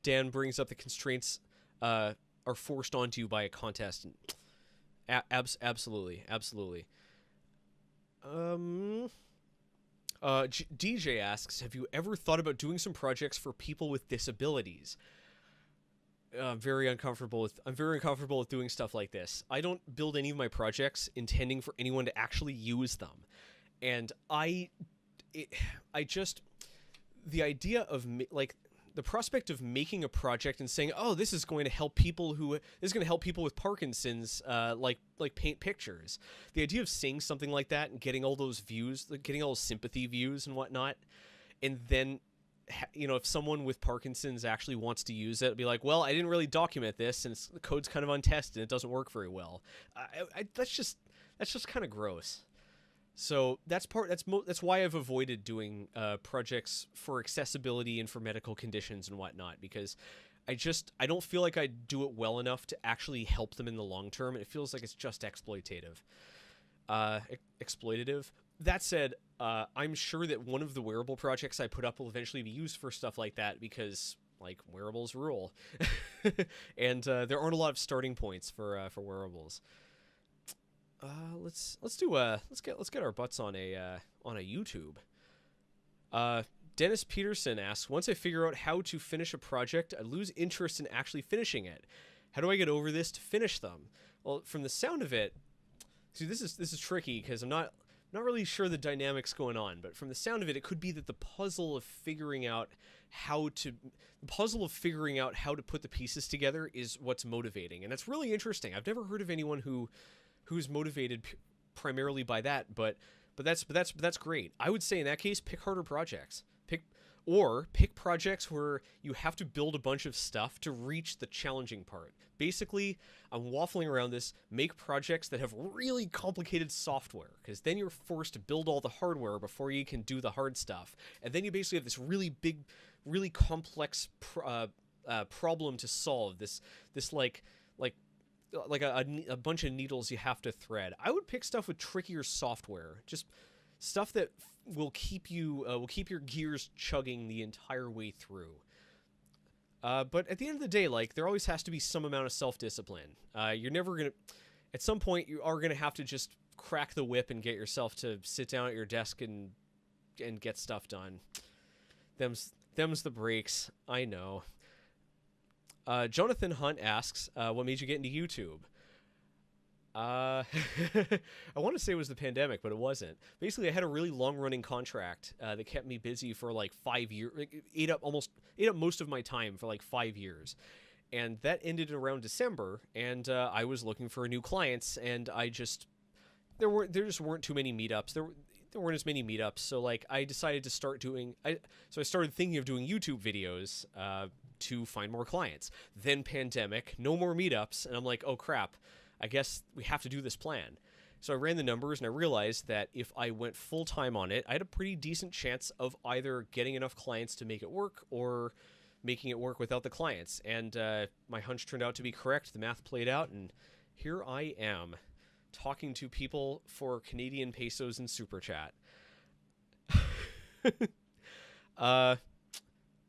Dan brings up the constraints are forced onto you by a contest. Absolutely. DJ asks, have you ever thought about doing some projects for people with disabilities? I'm very uncomfortable with doing stuff like this. I don't build any of my projects intending for anyone to actually use them. And the idea of the prospect of making a project and saying, "Oh, this is going to help people with Parkinson's, like paint pictures." The idea of saying something like that and getting all those views, getting all those sympathy views and whatnot, and then, if someone with Parkinson's actually wants to use it, it'd be like, "Well, I didn't really document this, and the code's kind of untested, and it doesn't work very well." That's just kind of gross. So that's why I've avoided doing projects for accessibility and for medical conditions and whatnot, because I don't feel like I do it well enough to actually help them in the long term. It feels like it's just exploitative. That said, I'm sure that one of the wearable projects I put up will eventually be used for stuff like that, because wearables rule, and there aren't a lot of starting points for wearables. Let's get our butts on a YouTube. Dennis Peterson asks, once I figure out how to finish a project, I lose interest in actually finishing it. How do I get over this to finish them? Well, from the sound of it, see, this is tricky because I'm not really sure the dynamics going on, but from the sound of it, it could be that the puzzle of figuring out how to put the pieces together is what's motivating, and that's really interesting. I've never heard of anyone who's motivated primarily by that, but that's great. I would say in that case, pick harder projects. Pick projects where you have to build a bunch of stuff to reach the challenging part. Basically, I'm waffling around this. Make projects that have really complicated software, because then you're forced to build all the hardware before you can do the hard stuff, and then you basically have this really big, really complex problem to solve. This a bunch of needles you have to thread. I would pick stuff with trickier software, just stuff that will keep your gears chugging the entire way through. But at the end of the day, there always has to be some amount of self-discipline. You're never gonna, at some point, you are gonna have to just crack the whip and get yourself to sit down at your desk and get stuff done. Them's the breaks. I know. Jonathan Hunt asks, what made you get into YouTube? I want to say it was the pandemic, but it wasn't. Basically, I had a really long-running contract that kept me busy for 5 years, ate up most of my time for 5 years, and that ended around December. And I was looking for new clients, and there just weren't too many meetups. There weren't as many meetups, so I decided to start doing. So I started thinking of doing YouTube videos to find more clients. Then pandemic, no more meetups, and I'm like, oh crap, I guess we have to do this plan. So I ran the numbers, and I realized that if I went full-time on it, I had a pretty decent chance of either getting enough clients to make it work or making it work without the clients. And my hunch turned out to be correct. The math played out, and here I am, talking to people for Canadian pesos and Super Chat.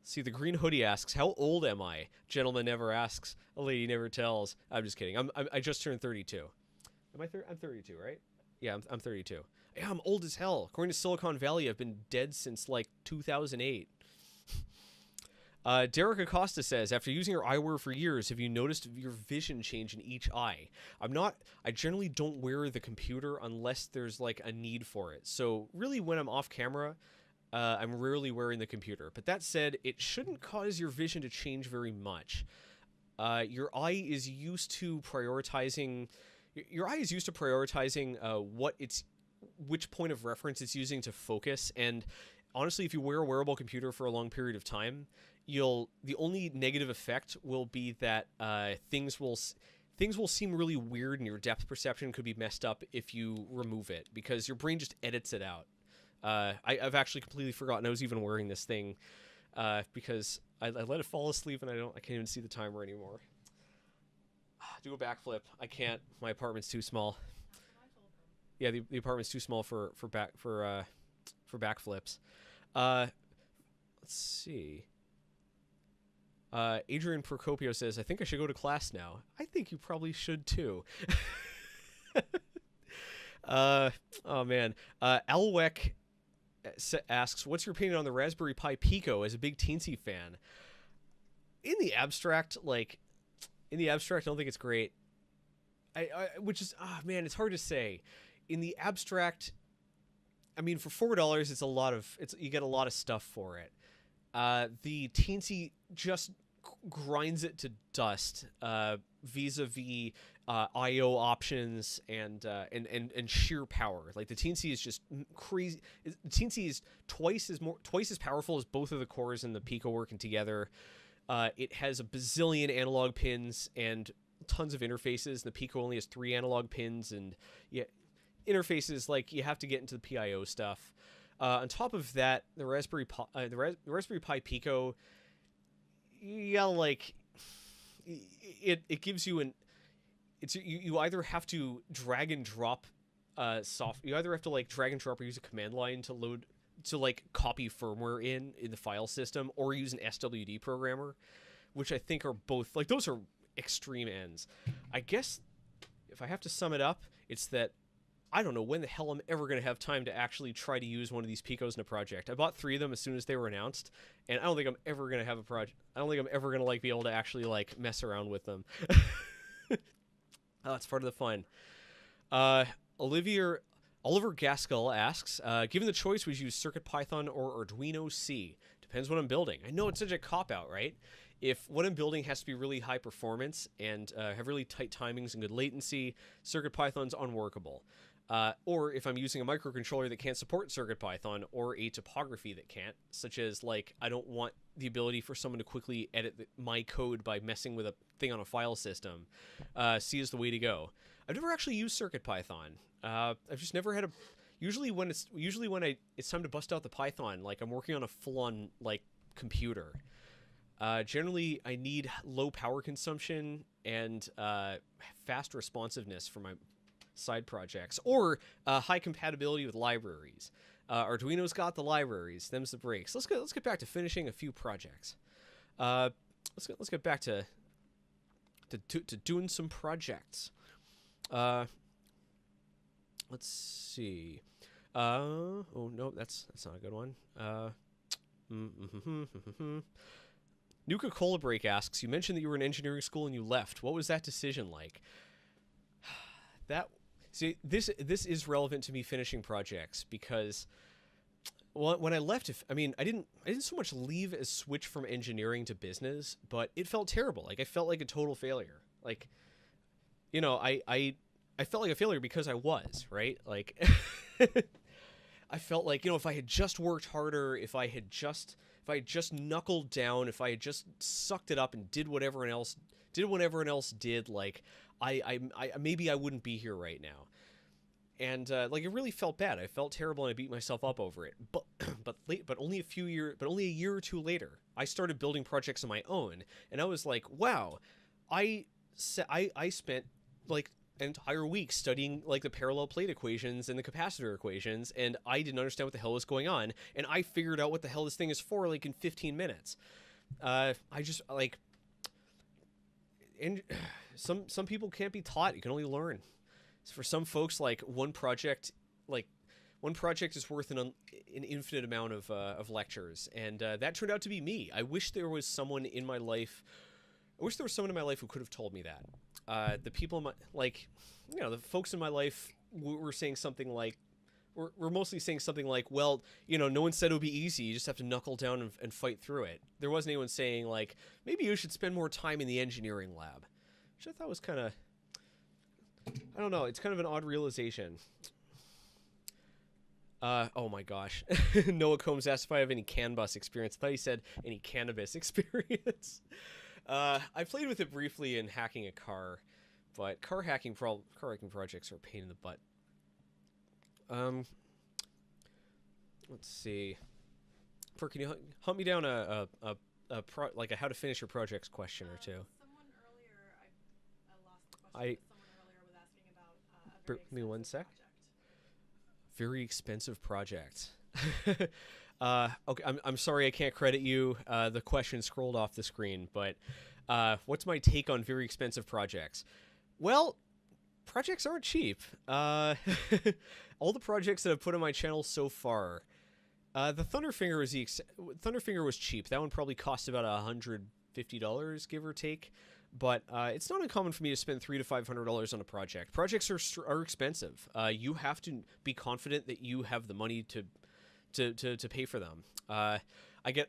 See, the green hoodie asks, how old am I? Gentleman never asks, a lady never tells. I'm just kidding. I just turned 32. I'm 32, right? Yeah, I'm 32. Yeah, I'm old as hell. According to Silicon Valley, I've been dead since 2008. Derek Acosta says, after using your eyewear for years, have you noticed your vision change in each eye? I generally don't wear the computer unless there's a need for it. So really, when I'm off camera, I'm rarely wearing the computer. But that said, it shouldn't cause your vision to change very much. Your eye is used to prioritizing which point of reference it's using to focus. And honestly, if you wear a wearable computer for a long period of time, the only negative effect will be that things will seem really weird, and your depth perception could be messed up if you remove it, because your brain just edits it out. I've actually completely forgotten I was even wearing this thing because I let it fall asleep, and I can't even see the timer anymore. do a backflip. I can't. My apartment's too small. That's what I told them. Yeah, the apartment's too small for backflips. Let's see. Adrian Procopio says, I think I should go to class now. I think you probably should too. Oh man. Alwek asks, what's your opinion on the Raspberry Pi Pico as a big teensy fan? In the abstract, I don't think it's great. Which is, man, it's hard to say. In the abstract, I mean, for $4, you get a lot of stuff for it. The teensy just grinds it to dust, vis-a-vis I/O options and sheer power. Like the teensy is just crazy. The teensy is twice as powerful as both of the cores and the Pico working together. It has a bazillion analog pins and tons of interfaces. The Pico only has 3 analog pins, and interfaces, like, you have to get into the PIO stuff. On top of that, the Raspberry Pi Pico, it gives you you either have to drag and drop you either have to drag and drop or use a command line to copy firmware in the file system, or use an SWD programmer, which I think are both, those are extreme ends. I guess if I have to sum it up, it's that I don't know when the hell I'm ever going to have time to actually try to use one of these Picos in a project. I bought 3 of them as soon as they were announced, and I don't think I'm ever going to have a project. I don't think I'm ever going to be able to actually mess around with them. Oh, it's part of the fun. Oliver Gaskell asks, given the choice, would you use CircuitPython or Arduino C? Depends what I'm building. I know it's such a cop-out, right? If what I'm building has to be really high performance and have really tight timings and good latency, CircuitPython's unworkable. Or if I'm using a microcontroller that can't support CircuitPython, or a topography that can't, such as, I don't want the ability for someone to quickly edit my code by messing with a thing on a file system, C is the way to go. I've never actually used CircuitPython. I've just never had a... Usually when it's time to bust out the Python, I'm working on a full-on, computer. Generally, I need low power consumption and fast responsiveness for my side projects, or high compatibility with libraries. Arduino's got the libraries. Them's the breaks. Let's get back to finishing a few projects. Let's get back to doing some projects. Let's see. Oh no, that's not a good one. Nuka Cola Break asks, you mentioned that you were in engineering school and you left. What was that decision like? This is relevant to me finishing projects, because when I left, I didn't so much leave as switch from engineering to business, but it felt terrible. I felt like a total failure. I felt like a failure because I was, right? I felt like, if I had just worked harder, if I had just knuckled down, if I had just sucked it up and did what everyone else did, maybe I wouldn't be here right now. And it really felt bad. I felt terrible and I beat myself up over it. But only a year or two later, I started building projects of my own, and I was like, wow, I spent an entire week studying the parallel plate equations and the capacitor equations, and I didn't understand what the hell was going on, and I figured out what the hell this thing is for in 15 minutes. And some people can't be taught. You can only learn. For some folks, one project is worth an infinite amount of lectures, and that turned out to be me. I wish there was someone in my life who could have told me that. The people in my, the folks in my life were saying something we're mostly saying something well, no one said it would be easy. You just have to knuckle down and fight through it. There wasn't anyone saying maybe you should spend more time in the engineering lab, which I thought was kind of, I don't know, it's kind of an odd realization. Oh my gosh. Noah Combs asked if I have any CAN bus experience. I thought he said any cannabis experience. I played with it briefly in hacking a car, but car hacking projects are a pain in the butt. Let's see. Can you hunt me down a how to finish your projects question or two? Someone earlier, I lost the I Someone earlier was asking about a Give very me one expensive sec. project. Very expensive project. Okay, I'm sorry I can't credit you. The question scrolled off the screen, but what's my take on very expensive projects? Well, projects aren't cheap. All the projects that I've put on my channel so far, the Thunderfinger Thunderfinger was cheap. That one probably cost about $150, give or take. But it's not uncommon for me to spend $300 to $500 on a project. Projects are expensive. You have to be confident that you have the money to pay for them. I get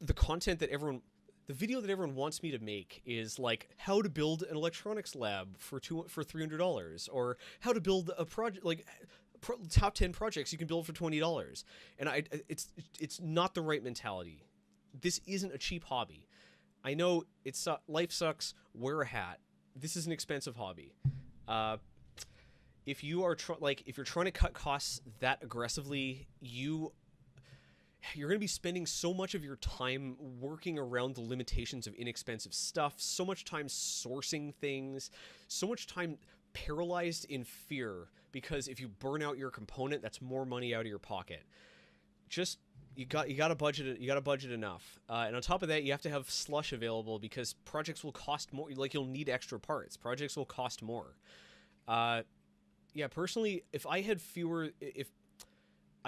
the content that the video that everyone wants me to make is like how to build an electronics lab for $300, or how to build a project like top 10 projects you can build for $20. And it's not the right mentality. This isn't a cheap hobby. I know life sucks. Wear a hat. This is an expensive hobby. If you are if you're trying to cut costs that aggressively, you're going to be spending so much of your time working around the limitations of inexpensive stuff, so much time sourcing things, so much time paralyzed in fear because if you burn out your component, that's more money out of your pocket. Just you got to budget enough, and on top of that, you have to have slush available because projects will cost more. Like you'll need extra parts. Projects will cost more. Yeah, personally, if I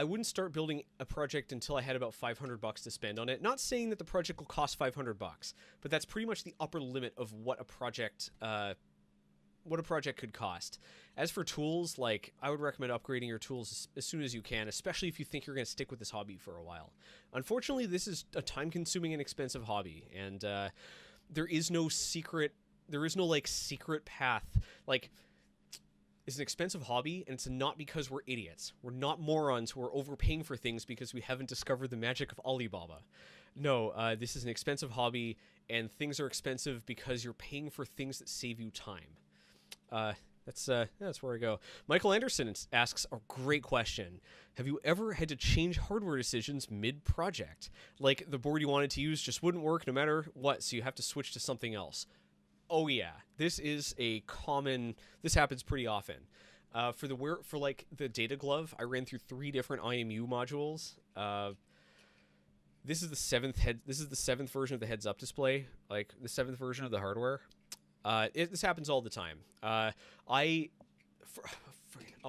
wouldn't start building a project until I had about $500 to spend on it. Not saying that the project will cost $500, but that's pretty much the upper limit of what a project could cost. As for tools, like I would recommend upgrading your tools as soon as you can, especially if you think you're going to stick with this hobby for a while. Unfortunately, this is a time-consuming and expensive hobby, and there is no secret path. Like, it's an expensive hobby, and it's not because we're idiots. We're not morons who are overpaying for things because we haven't discovered the magic of Alibaba. No, this is an expensive hobby, and things are expensive because you're paying for things that save you time. That's where I go. Michael Anderson asks a great question. Have you ever had to change hardware decisions mid-project? Like the board you wanted to use just wouldn't work no matter what, so you have to switch to something else. Oh yeah, this happens pretty often. For the data glove, I ran through 3 different IMU modules. This is the seventh version of the heads-up display, like the 7th version of the hardware. This happens all the time. Oh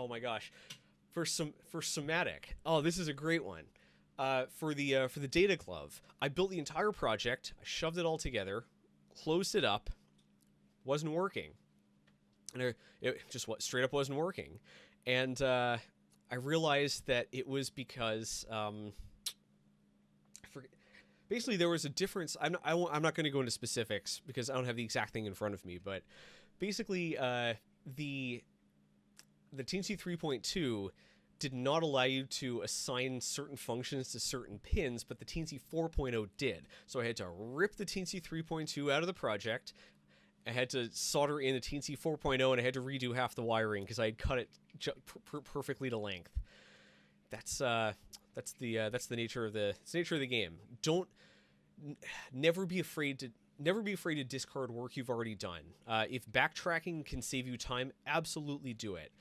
my gosh, for somatic. Oh, this is a great one. For the data glove, I built the entire project. I shoved it all together, closed it up. Wasn't working, and it just straight up wasn't working, and I realized that it was because basically there was a difference. I'm not going to go into specifics because I don't have the exact thing in front of me, but basically the TNC 3.2 did not allow you to assign certain functions to certain pins, but the TNC 4.0 did. So I had to rip the TNC 3.2 out of the project. I had to solder in the TNC 4.0, and I had to redo half the wiring because I had cut it perfectly to length. That's the nature of the game. Never be afraid to discard work you've already done. If backtracking can save you time, absolutely do it.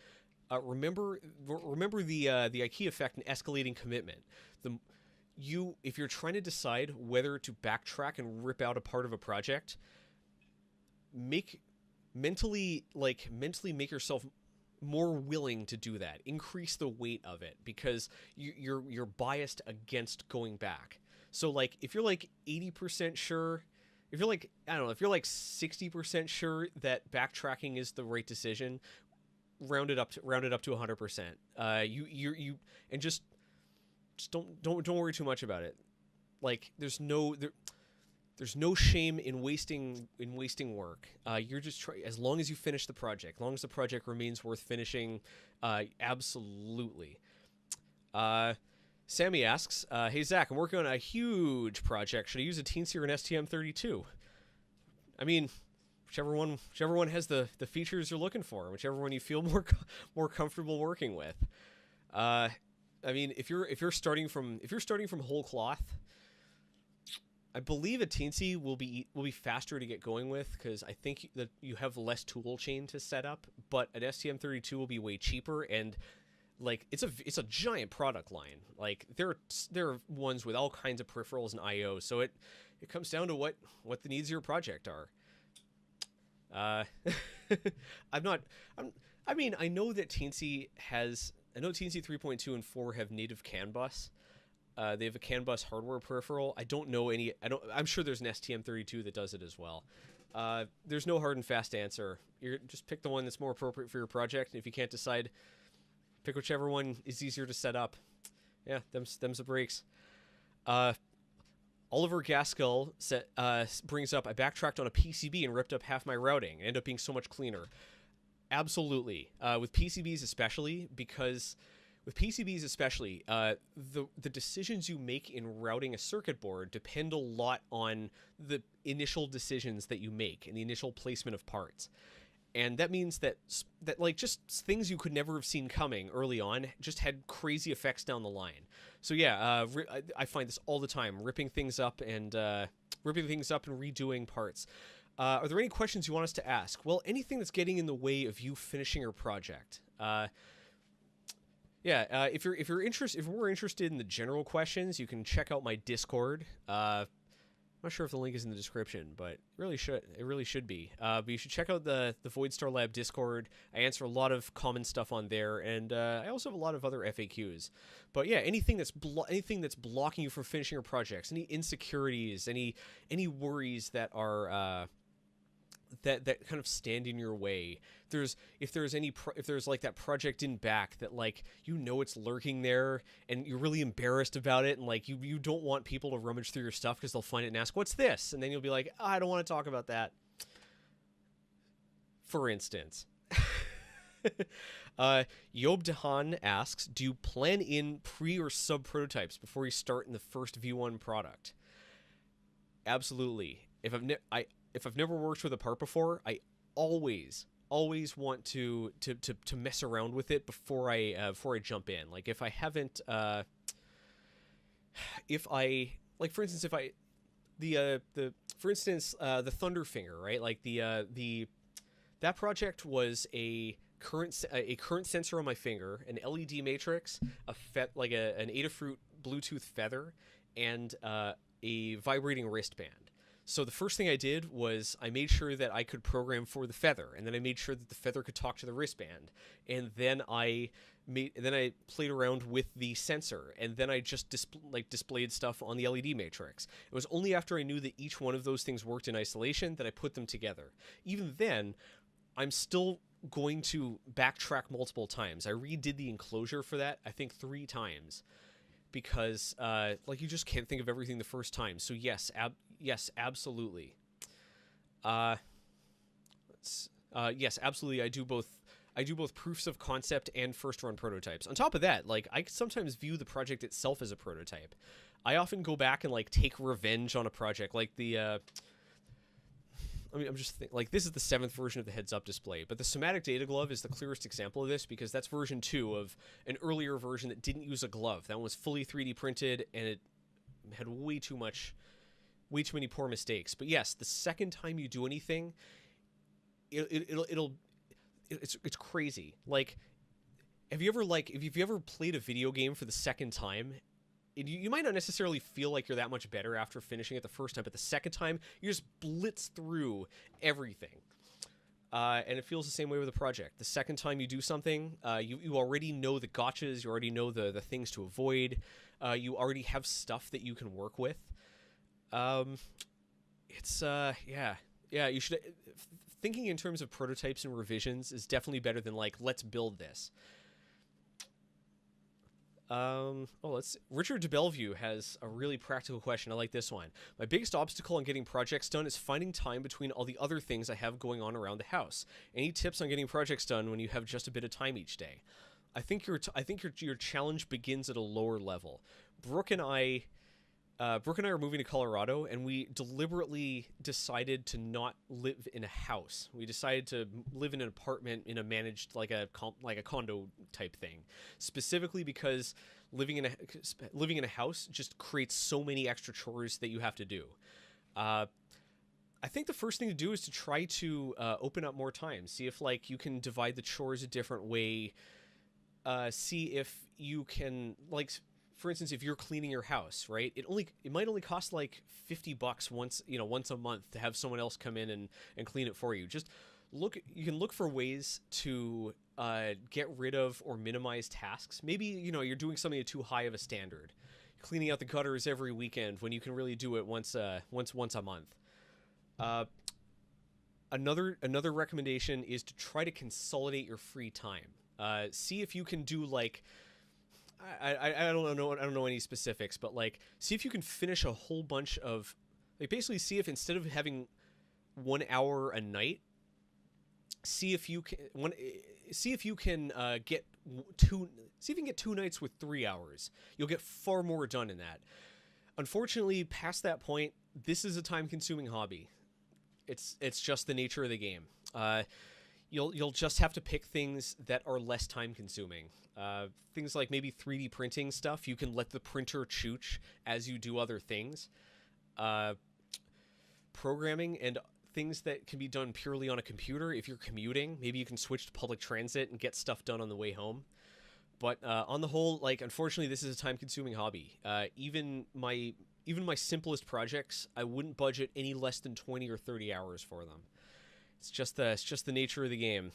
Remember the IKEA effect and escalating commitment. If you're trying to decide whether to backtrack and rip out a part of a project, mentally make yourself more willing to do that. Increase the weight of it because you're biased against going back. So like if you're like 80% sure, if you're like 60% sure that backtracking is the right decision, round it up to 100%. You and just don't worry too much about it. Like there's no shame in wasting work. You're just as long as you finish the project, as long as the project remains worth finishing, absolutely. Sammy asks, "Hey Zach, I'm working on a huge project. Should I use a TNC or an STM32?" I mean, whichever one has the features you're looking for, whichever one you feel more comfortable working with. I mean, if you're starting from whole cloth, I believe a Teensy will be faster to get going with because I think that you have less tool chain to set up, but an STM32 will be way cheaper, and like it's a giant product line. Like there are ones with all kinds of peripherals and I/O, so it comes down to what the needs of your project are. I mean, I know that Teensy 3.2 and 4 have native CAN bus. They have a CAN bus hardware peripheral. I'm sure there's an STM32 that does it as well. There's no hard and fast answer. Just pick the one that's more appropriate for your project. And if you can't decide, pick whichever one is easier to set up. Yeah, them's the breaks. Oliver Gaskell brings up, I backtracked on a PCB and ripped up half my routing. It ended up being so much cleaner. Absolutely. With PCBs especially, because with PCBs especially, the decisions you make in routing a circuit board depend a lot on the initial decisions that you make and the initial placement of parts. And that means that like just things you could never have seen coming early on just had crazy effects down the line. So yeah, I find this all the time, ripping things up and redoing parts. Are there any questions you want us to ask? Well, anything that's getting in the way of you finishing your project. If we're interested in the general questions, you can check out my Discord. I'm not sure if the link is in the description, but it really should be. But you should check out the Voidstar Lab Discord. I answer a lot of common stuff on there, and I also have a lot of other FAQs. But yeah, anything that's blocking you from finishing your projects, any insecurities, any worries that are that kind of stand in your way. If there's like that project in back that like it's lurking there and you're really embarrassed about it, and like you don't want people to rummage through your stuff because they'll find it and ask, what's this? And then you'll be like, I don't want to talk about that. For instance. Yob Dehan asks, do you plan in pre or sub prototypes before you start in the first V1 product? Absolutely. If I've never worked with a part before, I always want to mess around with it before I jump in. Like if I haven't, for instance, the Thunderfinger, right? Like that project was a current sensor on my finger, an LED matrix, an Adafruit Bluetooth feather, and a vibrating wristband. So the first thing I did was I made sure that I could program for the feather, and then I made sure that the feather could talk to the wristband, and then I played around with the sensor, and then I just displayed stuff on the LED matrix. It was only after I knew that each one of those things worked in isolation that I put them together. Even then, I'm still going to backtrack multiple times. I redid the enclosure for that, I think 3 times. Because you just can't think of everything the first time. So yes, absolutely. Yes, absolutely. I do both proofs of concept and first run prototypes. On top of that, I sometimes view the project itself as a prototype. I often go back and take revenge on a project, I'm just thinking, this is the 7th version of the heads-up display, but the Somatic Data Glove is the clearest example of this because that's version 2 of an earlier version that didn't use a glove. That one was fully 3D printed, and it had way too many poor mistakes. But yes, the second time you do anything, it's crazy. Have you ever played a video game for the second time? You might not necessarily feel like you're that much better after finishing it the first time, but the second time, you just blitz through everything. And it feels the same way with a project. The second time you do something, you already know the gotchas, you already know the things to avoid, you already have stuff that you can work with. You should... Thinking in terms of prototypes and revisions is definitely better than, let's build this. Richard de Bellevue has a really practical question. I like this one. My biggest obstacle in getting projects done is finding time between all the other things I have going on around the house. Any tips on getting projects done when you have just a bit of time each day? I think your challenge begins at a lower level. Brooke and I Brooke and I are moving to Colorado, and we deliberately decided to not live in a house. We decided to live in an apartment in a managed, like a condo type thing, specifically because living in a house just creates so many extra chores that you have to do. I think the first thing to do is to try to open up more time. See if like you can divide the chores a different way. See if you can, like, for instance, if you're cleaning your house, right? It might only cost like $50 once a month to have someone else come in and clean it for you. You can look for ways to get rid of or minimize tasks. Maybe, you're doing something at too high of a standard. Cleaning out the gutters every weekend when you can really do it once a month. Another recommendation is to try to consolidate your free time. See if you can do like, I don't know any specifics, but like see if you can finish a whole bunch of, like, basically see if instead of having 1 hour a night, see if you can get 2 nights with 3 hours. You'll get far more done in that. Unfortunately, past that point, this is a time-consuming hobby. It's just the nature of the game. You'll just have to pick things that are less time-consuming. Things like maybe 3D printing stuff. You can let the printer chooch as you do other things. Programming and things that can be done purely on a computer. If you're commuting, maybe you can switch to public transit and get stuff done on the way home. But on the whole, like, unfortunately, this is a time-consuming hobby. Even my simplest projects, I wouldn't budget any less than 20 or 30 hours for them. It's just the nature of the game.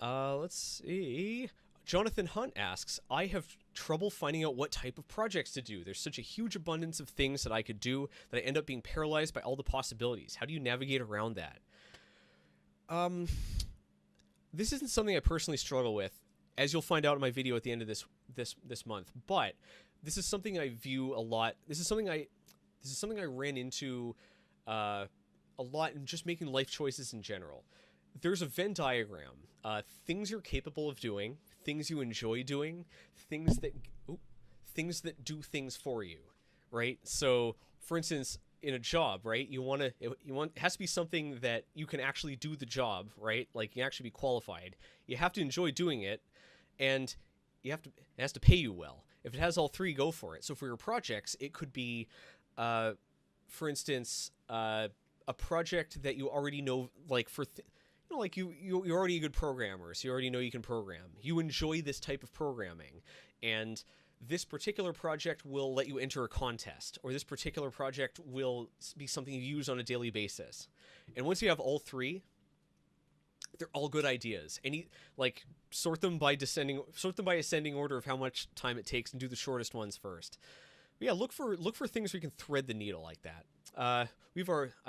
Let's see. Jonathan Hunt asks, I have trouble finding out what type of projects to do. There's such a huge abundance of things that I could do that I end up being paralyzed by all the possibilities. How do you navigate around that? This isn't something I personally struggle with, as you'll find out in my video at the end of this month. But this is something I view a lot. This is something I ran into a lot in just making life choices in general. There's a Venn diagram. Things you're capable of doing, things you enjoy doing, things that do things for you, right? So, for instance, in a job, right, it has to be something that you can actually do the job, right? Like, you actually be qualified. You have to enjoy doing it, and it has to pay you well. If it has all three, go for it. So for your projects, it could be, for instance, a project that you already know, like like you're already a good programmer, so you already know you can program. You enjoy this type of programming, and this particular project will let you enter a contest, or this particular project will be something you use on a daily basis. And once you have all three, they're all good ideas. And sort them by ascending order of how much time it takes, and do the shortest ones first. But yeah, look for things where you can thread the needle like that. I'm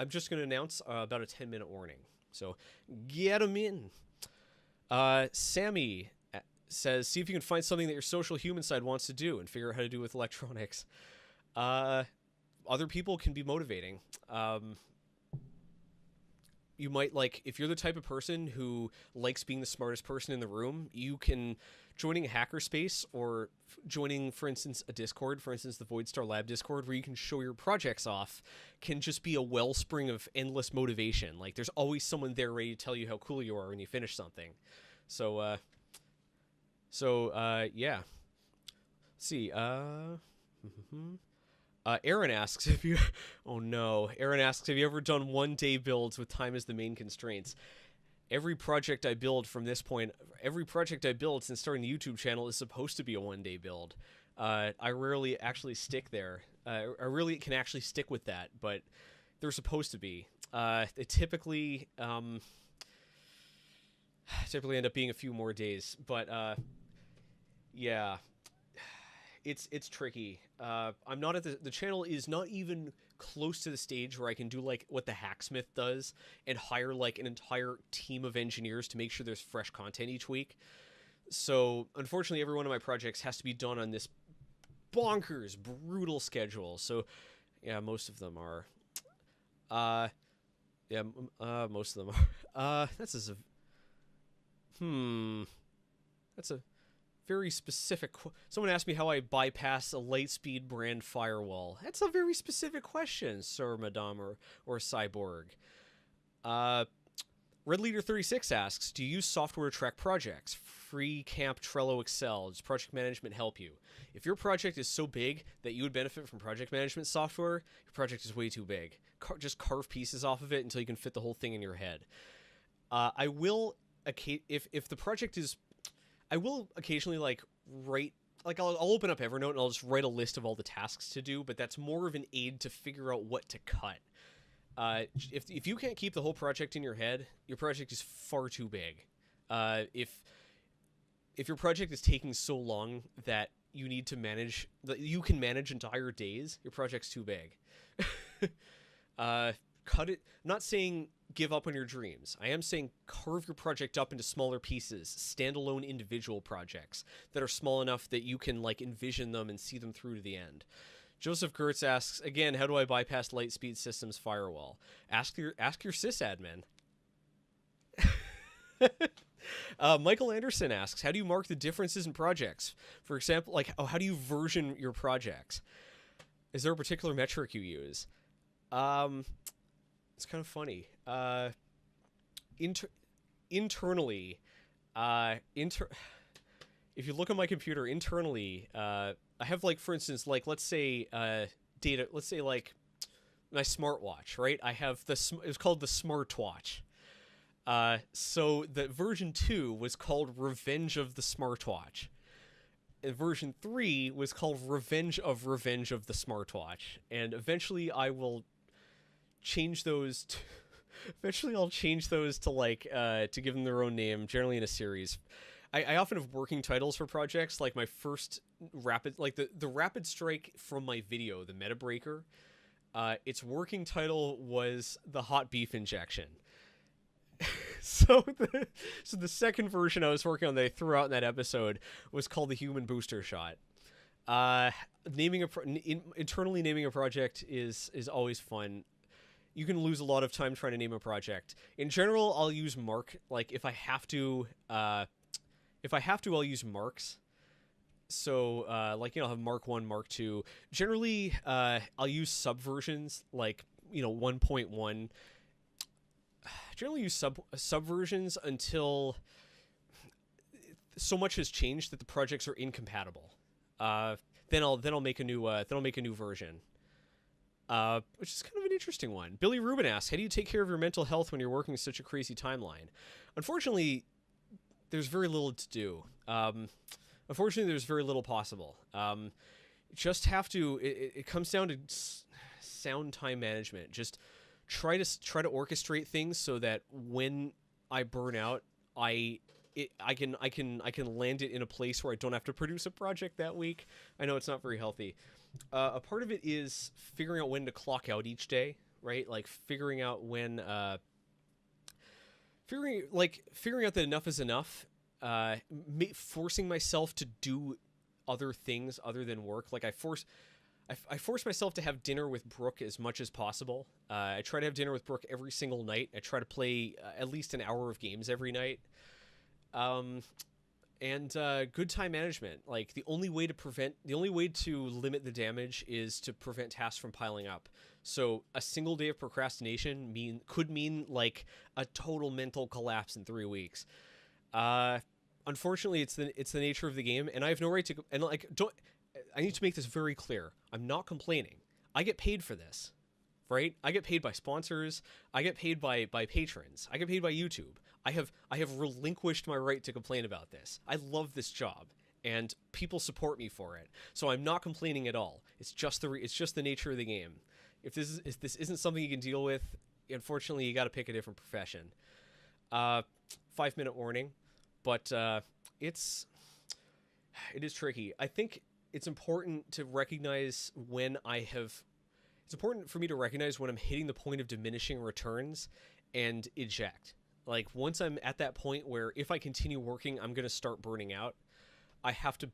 just going to announce about a 10-minute warning, so get them in. Sammy says, see if you can find something that your social human side wants to do and figure out how to do with electronics. Other people can be motivating. You might, like, if you're the type of person who likes being the smartest person in the room, you can joining a hackerspace or joining, for instance, a Discord, for instance, the Voidstar Lab Discord, where you can show your projects off, can just be a wellspring of endless motivation. Like, there's always someone there ready to tell you how cool you are when you finish something. So yeah. Let's see. Aaron asks if you... Oh, no. Aaron asks, have you ever done one-day builds with time as the main constraints? Every project I build from this point... Every project I build since starting the YouTube channel is supposed to be a one-day build. I rarely actually stick there. I really can actually stick with that, but they're supposed to be. They typically end up being a few more days, but yeah... It's tricky. I'm not at the channel is not even close to the stage where I can do like what the Hacksmith does and hire like an entire team of engineers to make sure there's fresh content each week. So unfortunately, every one of my projects has to be done on this bonkers, brutal schedule. So yeah, most of them are. Most of them are. That's a very specific. Someone asked me how I bypass a Lightspeed brand firewall. That's a very specific question, Sir Madame or Cyborg. Red Leader 36 asks, do you use software to track projects? Free Camp, Trello, Excel. Does project management help you? If your project is so big that you would benefit from project management software, your project is way too big. Just carve pieces off of it until you can fit the whole thing in your head. I will, if the project is, I will occasionally like write, like I'll open up Evernote and I'll just write a list of all the tasks to do, but that's more of an aid to figure out what to cut. If you can't keep the whole project in your head, your project is far too big. If your project is taking so long that you need to manage, that you can manage entire days, your project's too big. Cut it. I'm not saying give up on your dreams. I am saying carve your project up into smaller pieces, standalone individual projects that are small enough that you can like envision them and see them through to the end. Joseph Gertz asks, again, how do I bypass Lightspeed Systems firewall? Ask your sysadmin. Michael Anderson asks, how do you mark the differences in projects? For example, like, how do you version your projects? Is there a particular metric you use? It's kind of funny. Internally, if you look at my computer internally, I have, like, for instance, like, let's say data. Let's say like my smartwatch, right? I have it's called the smartwatch. So the version 2 was called Revenge of the Smartwatch. And version 3 was called Revenge of the Smartwatch. And eventually I will change those to, I'll change those to like to give them their own name, generally in a series. I often have working titles for projects, like my first rapid, like the rapid strike from my video, the Meta Breaker. Its working title was the hot beef injection. So the second version I was working on that I threw out in that episode was called the human booster shot. Internally naming a project is always fun. You can lose a lot of time trying to name a project. In general, I'll use mark. Like if I have to, I'll use marks. So like, you know, I'll have Mark 1, Mark 2. Generally, I'll use subversions like, you know, 1.1. Generally use subversions until so much has changed that the projects are incompatible. Then I'll make a new version. Which is kind of an interesting one. Billy Rubin asks, how do you take care of your mental health when you're working such a crazy timeline? Unfortunately, there's very little to do. Unfortunately, there's very little possible. Just have to. It comes down to sound time management. Just try to orchestrate things so that when I burn out, I can land it in a place where I don't have to produce a project that week. I know it's not very healthy. A part of it is figuring out when to clock out each day, right? Like figuring out when figuring out that enough is enough. Forcing myself to do other things other than work. Like I force myself to have dinner with Brooke as much as possible. I try to have dinner with Brooke every single night. I try to play at least an hour of games every night. And good time management. Like the only way to limit the damage is to prevent tasks from piling up. So a single day of procrastination could mean like a total mental collapse in 3 weeks. Unfortunately, it's the nature of the game, and I have no right to. And like, I need to make this very clear. I'm not complaining. I get paid for this, right? I get paid by sponsors. I get paid by patrons. I get paid by YouTube. I have relinquished my right to complain about this. I love this job, and people support me for it. So I'm not complaining at all. It's just the nature of the game. If this isn't something you can deal with, unfortunately, you got to pick a different profession. 5-minute warning, but it is tricky. I think it's important to recognize it's important for me to recognize when I'm hitting the point of diminishing returns and eject. Like once I'm at that point where if I continue working, I'm going to start burning out. I have to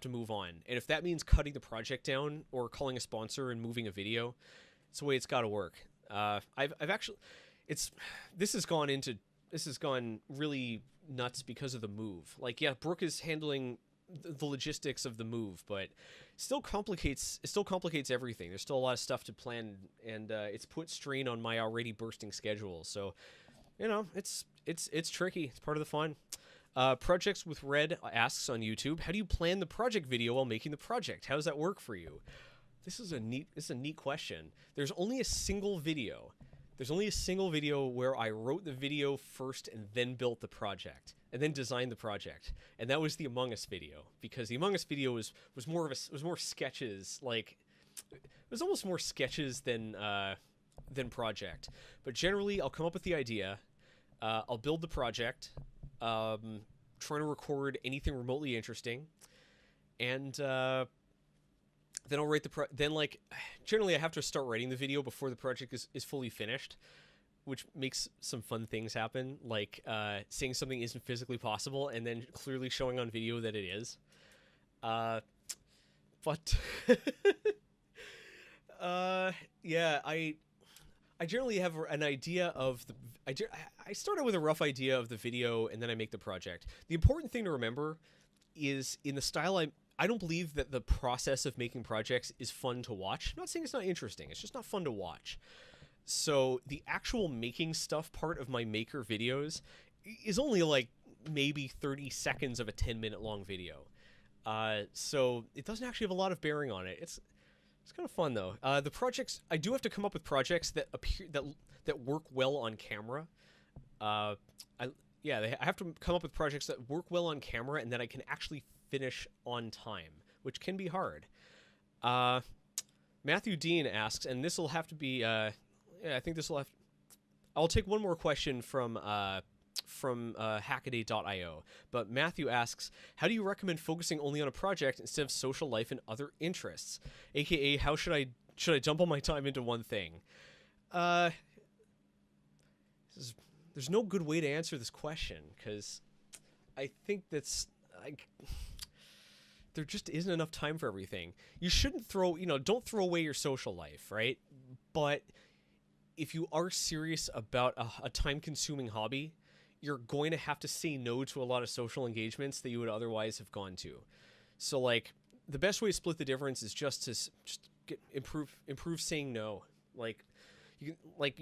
move on. And if that means cutting the project down or calling a sponsor and moving a video, it's the way it's got to work. This has gone into this has gone really nuts because of the move. Like, yeah, Brooke is handling the logistics of the move, but it still complicates everything. There's still a lot of stuff to plan, and it's put strain on my already bursting schedule. So, you know, it's tricky. It's part of the fun. Projects with Red asks on YouTube, how do you plan the project video while making the project? How does that work for you? This is a neat question. There's only a single video. There's only a single video where I wrote the video first and then built the project and then designed the project, and that was the Among Us video, because the Among Us video was more sketches. Like, it was almost more sketches than project. But generally, I'll come up with the idea, I'll build the project, trying to record anything remotely interesting, and then I'll write generally I have to start writing the video before the project is fully finished, which makes some fun things happen, like saying something isn't physically possible and then clearly showing on video that it is. But yeah, I generally have an idea of the. I start out with a rough idea of the video, and then I make the project. The important thing to remember is, in the style I don't believe that the process of making projects is fun to watch. I'm not saying it's not interesting. It's just not fun to watch. So the actual making stuff part of my maker videos is only like maybe 30 seconds of a 10-minute long video. So it doesn't actually have a lot of bearing on it. It's kind of fun though. The projects, I do have to come up with projects that appear that work well on camera. I have to come up with projects that work well on camera and that I can actually finish on time, which can be hard. Matthew Dean asks, and this will have to be, I think this will have. I'll take one more question from Hackaday.io. But Matthew asks, how do you recommend focusing only on a project instead of social life and other interests? AKA, how should I dump all my time into one thing? There's no good way to answer this question, because I think that's like, there just isn't enough time for everything. You shouldn't don't throw away your social life, right? But if you are serious about a time-consuming hobby, you're going to have to say no to a lot of social engagements that you would otherwise have gone to. So, like, the best way to split the difference is just to improve saying no. Like, you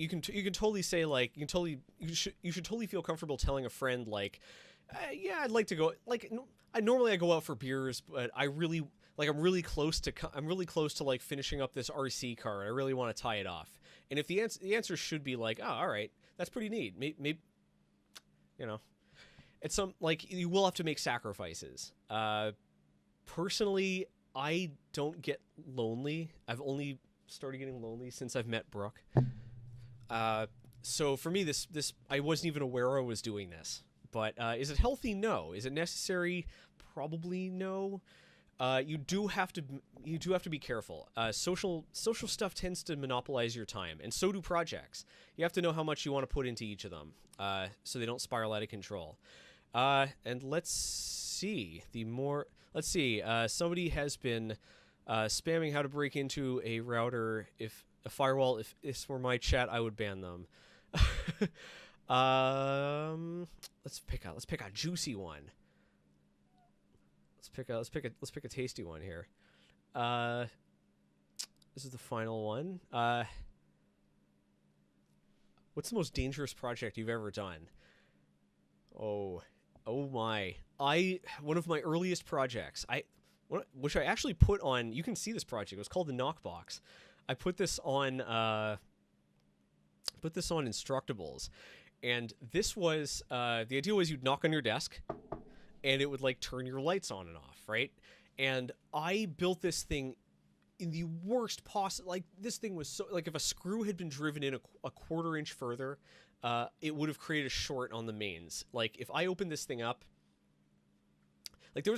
can totally say, like, you should totally feel comfortable telling a friend, like, yeah, I'd like to go. Like, I go out for beers, but I'm really close to like finishing up this RC car. I really want to tie it off. And if the answer should be like, oh, all right, that's pretty neat. Maybe it's some, like, you will have to make sacrifices. Personally, I don't get lonely. I've only started getting lonely since I've met Brooke. So for me, this I wasn't even aware I was doing this. But is it healthy? No. Is it necessary? Probably no. You do have to be careful. Social stuff tends to monopolize your time, and so do projects. You have to know how much you want to put into each of them, so they don't spiral out of control. And let's see. Somebody has been spamming how to break into a router. If a firewall, if this were my chat, I would ban them. Let's pick a juicy one. Let's pick a tasty one here. This is the final one. What's the most dangerous project you've ever done? Oh my. One of my earliest projects, which I actually put on, you can see this project, it was called the Knockbox. I put this on Instructables. And this was, the idea was you'd knock on your desk and it would, like, turn your lights on and off, right? And I built this thing in the worst possible, like, this thing was so, like, if a screw had been driven in a quarter inch further, it would have created a short on the mains. Like, if I opened this thing up, like, there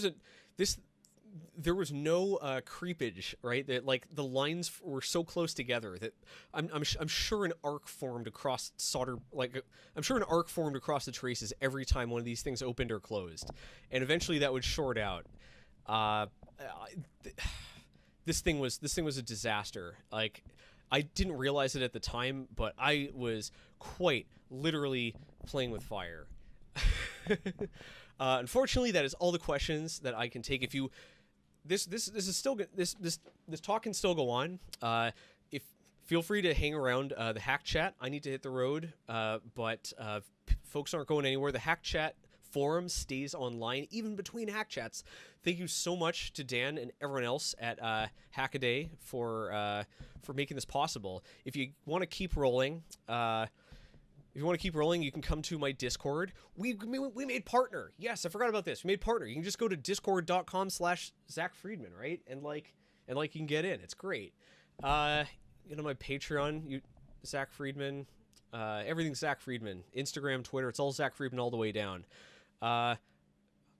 was no creepage, right? That, like, the lines were so close together that I'm sure an arc formed across the traces every time one of these things opened or closed, and eventually that would short out. This thing was a disaster. Like, I didn't realize it at the time, but I was quite literally playing with fire. Unfortunately, that is all the questions that I can take. If you this is still this talk can still go on. If feel free to hang around the HackChat. I need to hit the road, but folks aren't going anywhere. The HackChat forum stays online even between HackChats. Thank you so much to Dan and everyone else at Hackaday for making this possible. If you want to keep rolling, you can come to my Discord. We made partner. Yes, I forgot about this. We made partner. You can just go to discord.com/Zack Freedman, right? And you can get in. It's great. My Patreon, Zack Freedman, everything's Zack Freedman. Instagram, Twitter, it's all Zack Freedman all the way down. I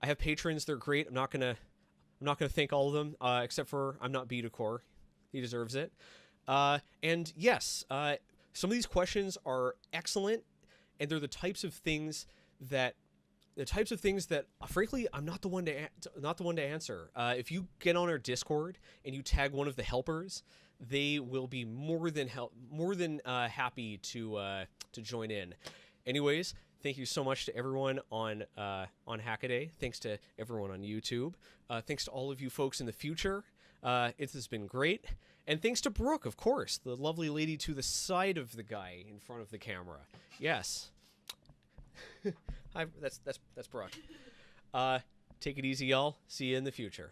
have patrons. They're great. I'm not gonna thank all of them, except for I'm not B2Core. He deserves it. And yes, some of these questions are excellent, and they're the types of things that, frankly, I'm not the one to answer. If you get on our Discord and you tag one of the helpers, they will be more than happy to join in. Anyways, thank you so much to everyone on Hackaday. Thanks to everyone on YouTube. Thanks to all of you folks in the future. It has been great. And thanks to Brooke, of course, the lovely lady to the side of the guy in front of the camera. Yes. Hi, that's Brooke. Take it easy, y'all. See you in the future.